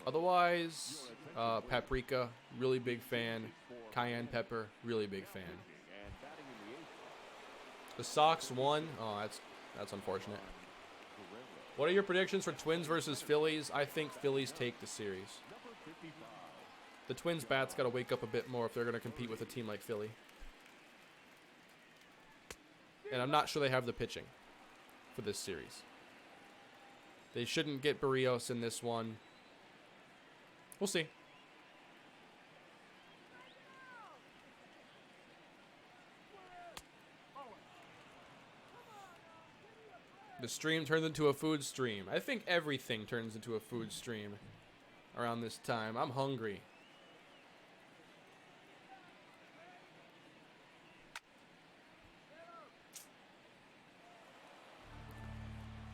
Speaker 1: Otherwise, paprika, really big fan. Cayenne pepper, really big fan. The Sox won. Oh, that's unfortunate. What are your predictions for Twins versus Phillies? I think Phillies take the series. The Twins bats got to wake up a bit more if they're going to compete with a team like Philly. And I'm not sure they have the pitching for this series. They shouldn't get Barrios in this one. We'll see. The stream turns into a food stream. I think everything turns into a food stream around this time. I'm hungry.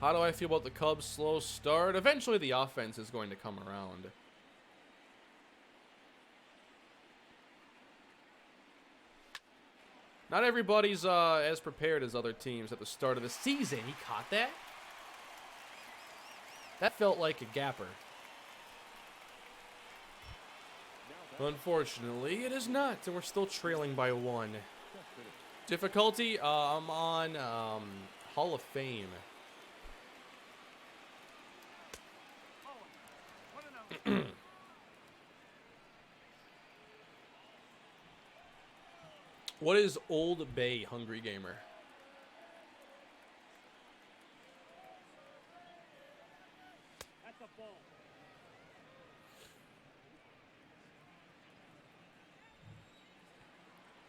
Speaker 1: How do I feel about the Cubs' slow start? Eventually the offense is going to come around. Not everybody's as prepared as other teams at the start of the season. He caught that? That felt like a gapper. Unfortunately, it is not, and we're still trailing by 1. Difficulty? I'm on Hall of Fame. What is Old Bay, Hungry Gamer?
Speaker 2: That's a ball.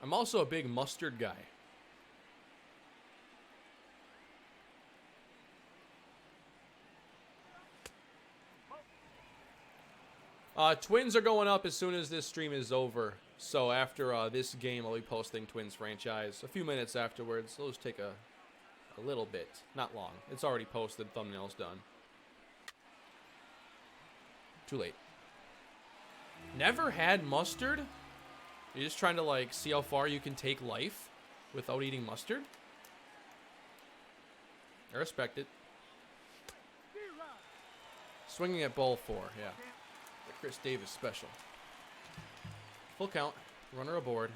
Speaker 1: I'm also a big mustard guy. Twins are going up as soon as this stream is over. So after this game, I'll be posting Twins franchise a few minutes afterwards. It'll just take a little bit. Not long. It's already posted. Thumbnail's done. Too late. Never had mustard? You're just trying to, like, see how far you can take life without eating mustard? I respect it. Swinging at ball 4, yeah. The Chris Davis special. Full count. Runner aboard.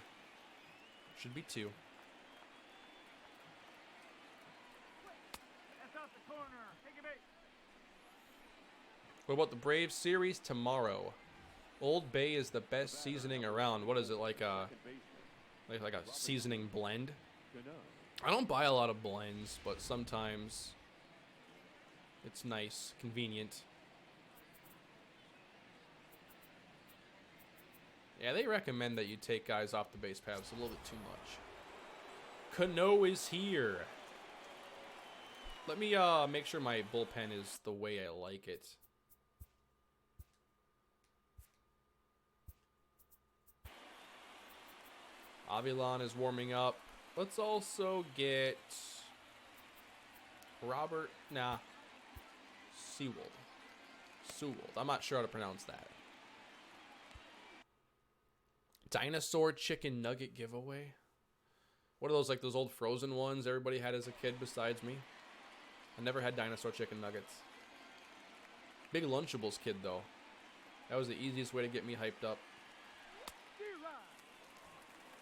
Speaker 1: Should be 2.
Speaker 2: That's out the corner. Take a bait.
Speaker 1: What about the Braves series tomorrow? Old Bay is the best seasoning around. What is it, like a seasoning blend? I don't buy a lot of blends, but sometimes it's nice, convenient. Yeah, they recommend that you take guys off the base paths a little bit too much. Cano is here. Let me make sure my bullpen is the way I like it. Avilan is warming up. Let's also get Robert, Sewell. I'm not sure how to pronounce that. Dinosaur chicken nugget giveaway. What are those, like those old frozen ones everybody had as a kid besides me? I never had dinosaur chicken nuggets. Big Lunchables kid though. That was the easiest way to get me hyped up.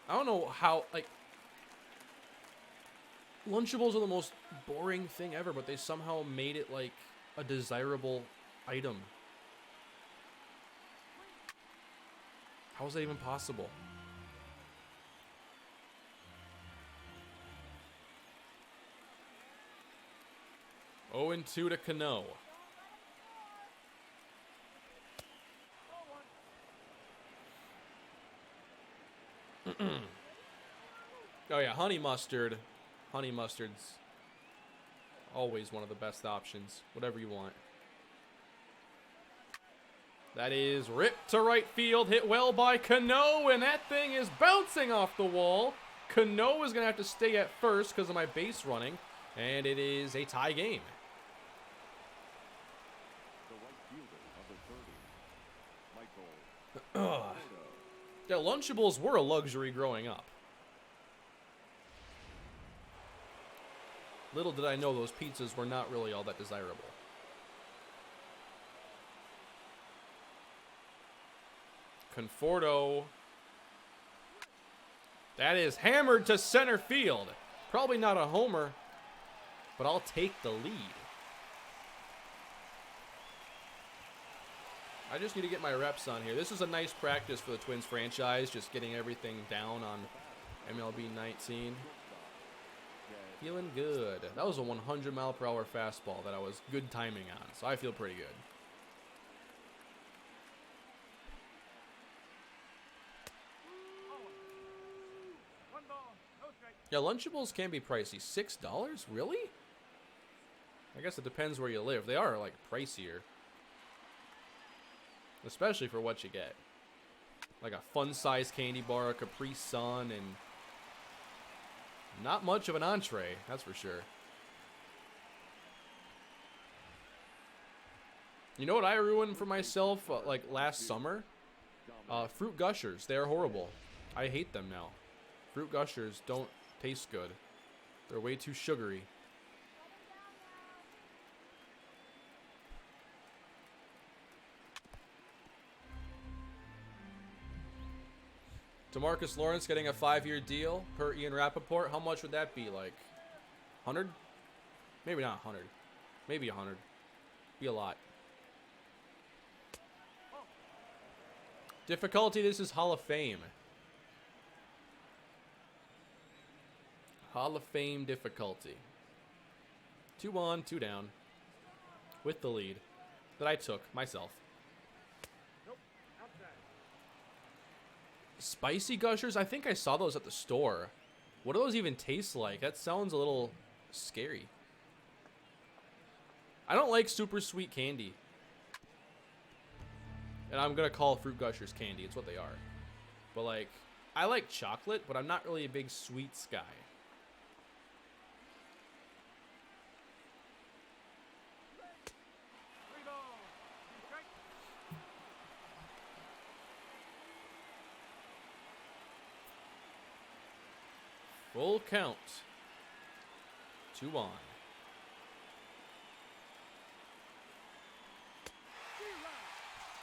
Speaker 1: I don't know how, like, Lunchables are the most boring thing ever, but they somehow made it like a desirable item. How is that even possible? Oh, and 2 to Cano. Oh yeah, honey mustard. Honey mustard's always one of the best options. Whatever you want. That is ripped to right field, hit well by Cano, and that thing is bouncing off the wall. Cano is going to have to stay at first because of my base running, and it is a tie game. Yeah, Lunchables were a luxury growing up. Little did I know those pizzas were not really all that desirable. Conforto. That is hammered to center field. Probably not a homer, but I'll take the lead. I just need to get my reps on here. This is a nice practice for the Twins franchise, just getting everything down on MLB 19. Feeling good. That was a 100-mile-per-hour fastball that I was good timing on, so I feel pretty good. Yeah, Lunchables can be pricey. $6? Really? I guess it depends where you live. They are, like, pricier. Especially for what you get. Like a fun-sized candy bar, a Capri Sun, and not much of an entree, that's for sure. You know what I ruined for myself, like, last summer? Fruit Gushers. They're horrible. I hate them now. Fruit Gushers don't taste good. They're way too sugary. DeMarcus Lawrence getting a 5-year deal per Ian Rappaport. How much would that be? Like 100? Maybe not 100. Maybe 100. Be a lot. Difficulty, this is Hall of Fame. Hall of Fame difficulty. 2 on, 2 down. With the lead that I took myself.
Speaker 2: Nope. Outside.
Speaker 1: Spicy Gushers? I think I saw those at the store. What do those even taste like? That sounds a little scary. I don't like super sweet candy. And I'm going to call Fruit Gushers candy. It's what they are. But, like, I like chocolate, but I'm not really a big sweets guy.
Speaker 2: Three ball. Strike.
Speaker 1: Full count. 2 on.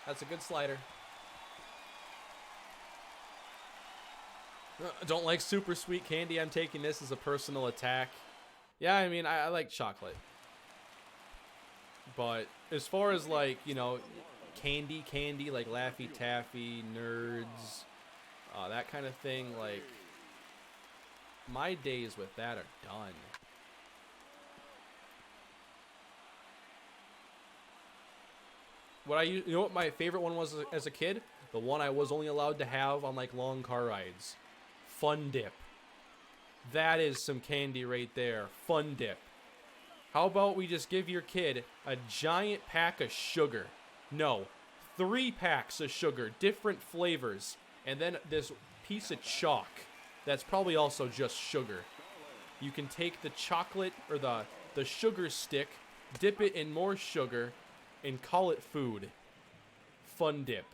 Speaker 1: That's a good slider. Don't like super sweet candy. I'm taking this as a personal attack. Yeah, I mean, I like chocolate. But as far as, like, you know, candy, like Laffy Taffy, Nerds, that kind of thing, like, my days with that are done. You know what my favorite one was as a kid? The one I was only allowed to have on, like, long car rides. Fun Dip. That is some candy right there. Fun Dip. How about we just give your kid a giant pack of sugar? No, 3 packs of sugar, different flavors, and then this piece of chalk that's probably also just sugar. You can take the chocolate or the sugar stick, dip it in more sugar, and call it food. Fun Dip.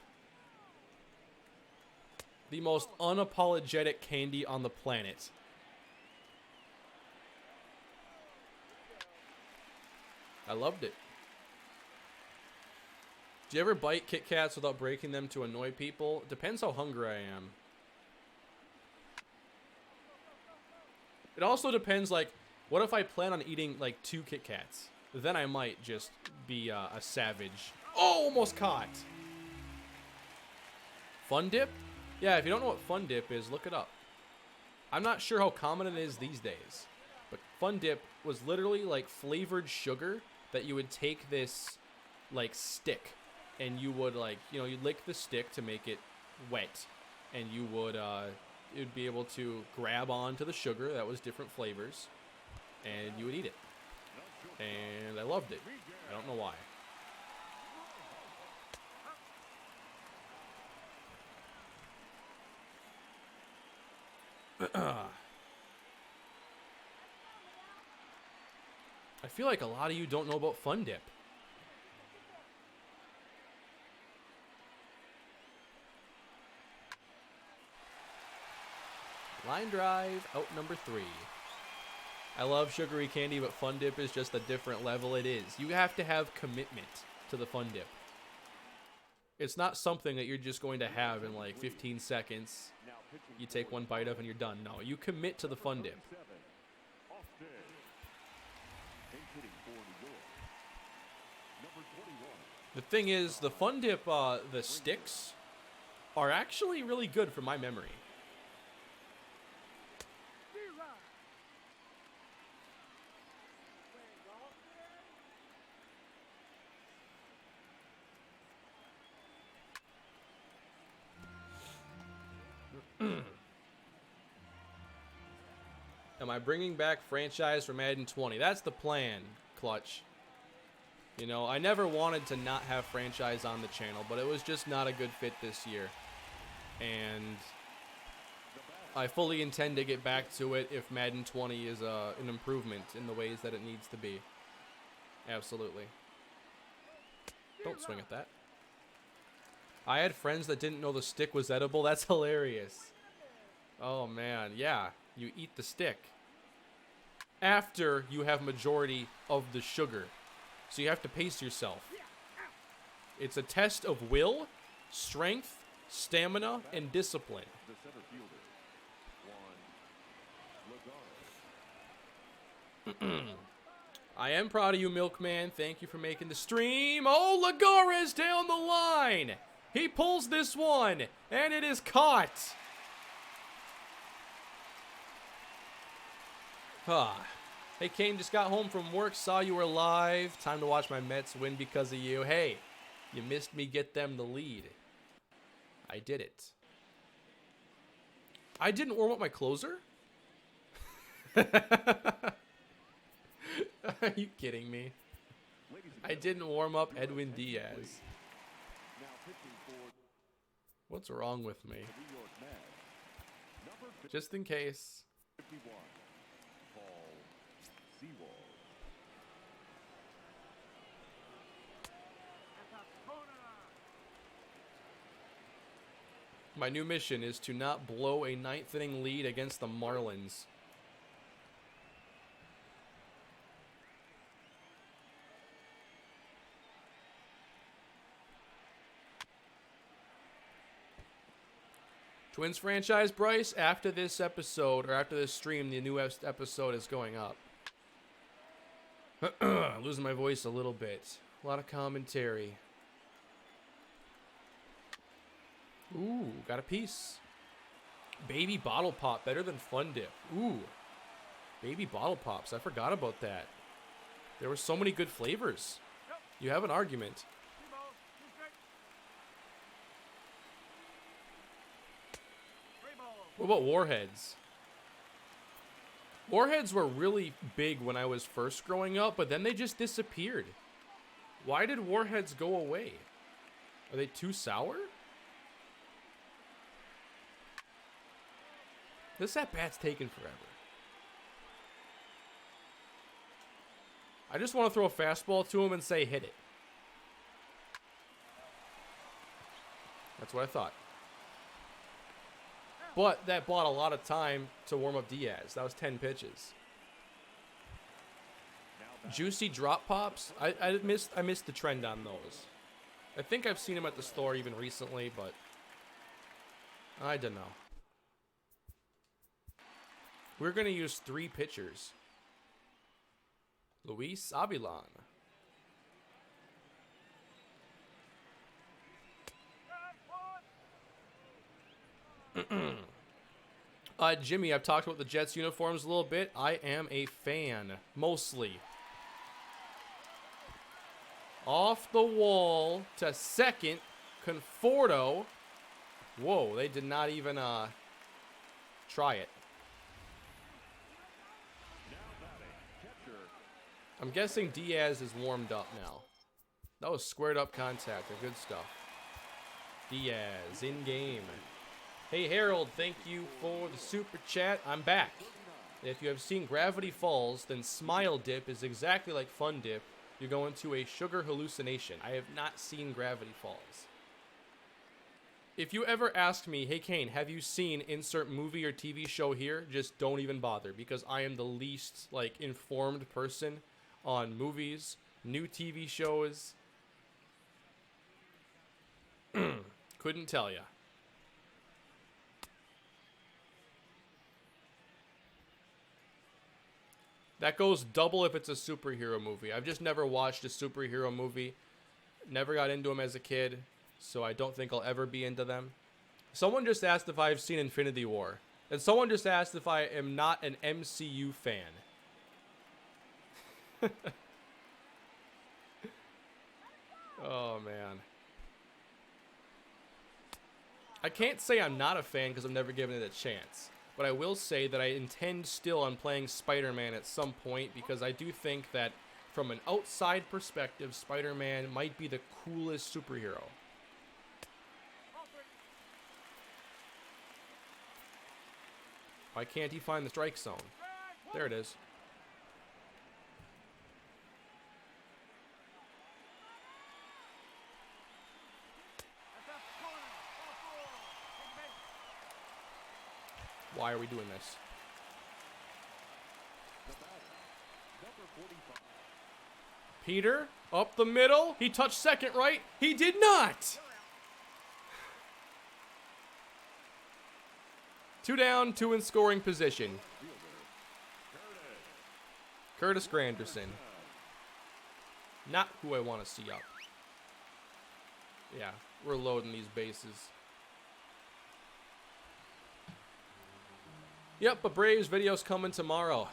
Speaker 1: The most unapologetic candy on the planet. I loved it. Do you ever bite Kit Kats without breaking them to annoy people? Depends how hungry I am. It also depends, like, what if I plan on eating, like, 2 Kit Kats? Then I might just be a savage. Oh, almost caught. Fun Dip? Yeah, if you don't know what Fun Dip is, look it up. I'm not sure how common it is these days. But Fun Dip was literally like flavored sugar that you would take this like stick and you would like, you know, you'd lick the stick to make it wet. And you would, you'd be able to grab onto the sugar that was different flavors. And you would eat it. And I loved it. I don't know why. I feel like a lot of you don't know about Fun Dip. Line drive, out number 3. I love sugary candy, but Fun Dip is just a different level. It is. You have to have commitment to the Fun Dip. It's not something that you're just going to have in like 15 seconds. You take 1 bite of and you're done. No, you commit to the Fun Dip. The thing is, the Fun Dip, the sticks are actually really good from my memory. Am I bringing back franchise for Madden 20? That's the plan, Clutch. You know, I never wanted to not have franchise on the channel, but it was just not a good fit this year. And I fully intend to get back to it if Madden 20 is an improvement in the ways that it needs to be. Absolutely. Don't swing at that. I had friends that didn't know the stick was edible. That's hilarious. Oh, man. Yeah, you eat the stick after you have majority of the sugar. So you have to pace yourself. It's a test of will, strength, stamina, and discipline.
Speaker 3: The center fielder, Juan Lagares.
Speaker 1: I am proud of you, Milkman. Thank you for making the stream. Oh, Lagares down the line. He pulls this one, and it is caught. Hey, Kane, just got home from work, saw you were live. Time to watch my Mets win because of you. Hey, you missed me get them the lead. I did it. I didn't warm up my closer? Are you kidding me? I didn't warm up Edwin Diaz.
Speaker 3: Now pitching for
Speaker 1: What's wrong with me?
Speaker 3: the New York Mets. Number
Speaker 1: Just in case.
Speaker 3: 51, Paul Sewell.
Speaker 1: My new mission is to not blow a ninth inning lead against the Marlins. Twins franchise, Bryce, after this episode, or after this stream, the newest episode is going up. Losing my voice a little bit. A lot of commentary. Ooh, got a piece. Baby bottle pop, better than Fun Dip. Ooh, baby bottle pops. I forgot about that. There were so many good flavors. You have an argument. What about Warheads? Warheads were really big when I was first growing up, but then they just disappeared. Why did Warheads go away? Are they too sour? This at-bat's taking forever. I just want to throw a fastball to him and say, hit it. That's what I thought. But that bought a lot of time to warm up Diaz. That was 10 pitches. Juicy drop pops. I missed the trend on those. I think I've seen them at the store even recently, but I don't know. We're going to use 3 pitchers. Luis Avilan. Jimmy, I've talked about the Jets uniforms a little bit. I am a fan, mostly. Off the wall to second, Conforto. Whoa, they did not even try it. I'm guessing Diaz is warmed up now. That was squared up contact. Good stuff. Diaz in game. Hey Harold, thank you for the super chat. I'm back. If you have seen Gravity Falls, then Smile Dip is exactly like Fun Dip. You're going to a sugar hallucination. I have not seen Gravity Falls. If you ever ask me, hey Kane, have you seen insert movie or TV show here? Just don't even bother, because I am the least informed person on movies, new TV shows. Couldn't tell ya. That goes double if it's a superhero movie. I've just never watched a superhero movie. Never got into them as a kid, so I don't think I'll ever be into them. Someone just asked if I've seen Infinity War. And someone just asked if I am not an MCU fan. Oh, man. I can't say I'm not a fan because I've never given it a chance. But I will say that I intend still on playing Spider-Man at some point because I do think that from an outside perspective, Spider-Man might be the coolest superhero. Why can't he find the strike zone? There it is. Why are we doing this? Peter, up the middle. He touched second, right? He did not. 2 down, 2 in scoring position. Curtis Granderson. Not who I want to see up. Yeah, we're loading these bases. Yep, but Braves video's coming tomorrow.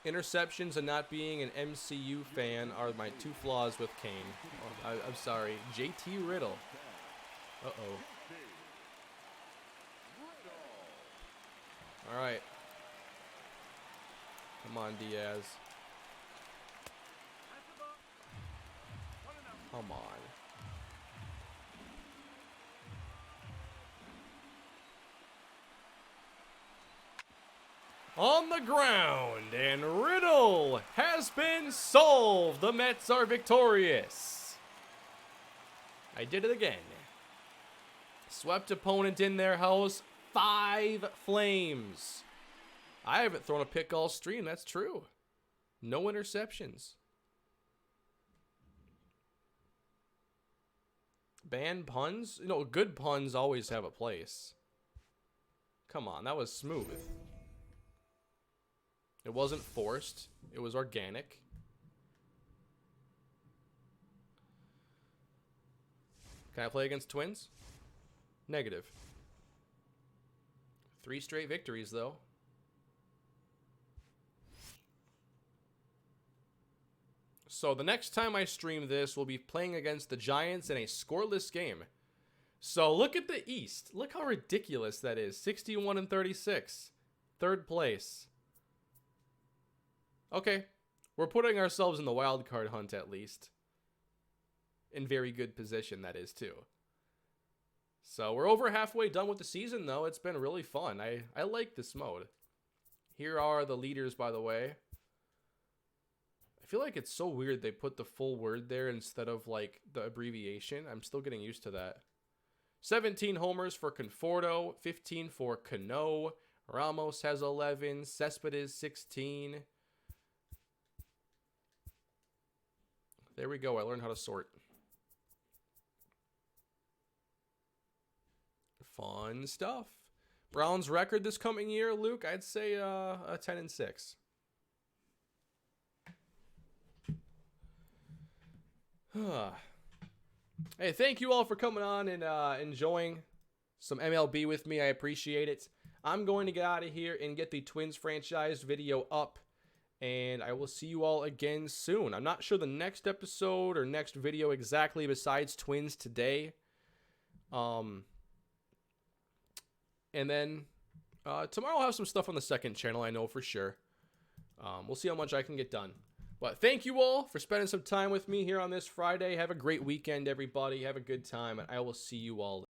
Speaker 1: Interceptions and not being an MCU fan are my 2 flaws with Kane. Oh, I'm sorry. JT Riddle. Uh-oh. All right. Come on, Diaz. Come on. On the ground, and Riddle has been solved. The Mets are victorious. I did it again. Swept opponent in their house. 5 Flames. I haven't thrown a pick all stream. That's true. No interceptions. Ban puns? No, good puns always have a place. Come on, that was smooth. It wasn't forced. It was organic. Can I play against Twins? Negative. 3 straight victories, though. So the next time I stream this, we'll be playing against the Giants in a scoreless game. So look at the East. Look how ridiculous that is. 61-36. 3rd place. Okay. We're putting ourselves in the wild card hunt at least. In very good position, that is, too. So we're over halfway done with the season, though. It's been really fun. I like this mode. Here are the leaders, by the way. I feel like it's so weird they put the full word there instead of, like, the abbreviation. I'm still getting used to that. 17 homers for Conforto. 15 for Cano. Ramos has 11. Cespedes 16. There we go. I learned how to sort. Fun stuff. Browns record this coming year, Luke, I'd say a 10-6. Hey, thank you all for coming on and enjoying some MLB with me. I appreciate it. I'm going to get out of here and get the Twins franchise video up, and I will see you all again soon. I'm not sure the next episode or next video exactly besides Twins today. And then tomorrow I'll have some stuff on the second channel, I know for sure. We'll see how much I can get done. But thank you all for spending some time with me here on this Friday. Have a great weekend, everybody. Have a good time, and I will see you all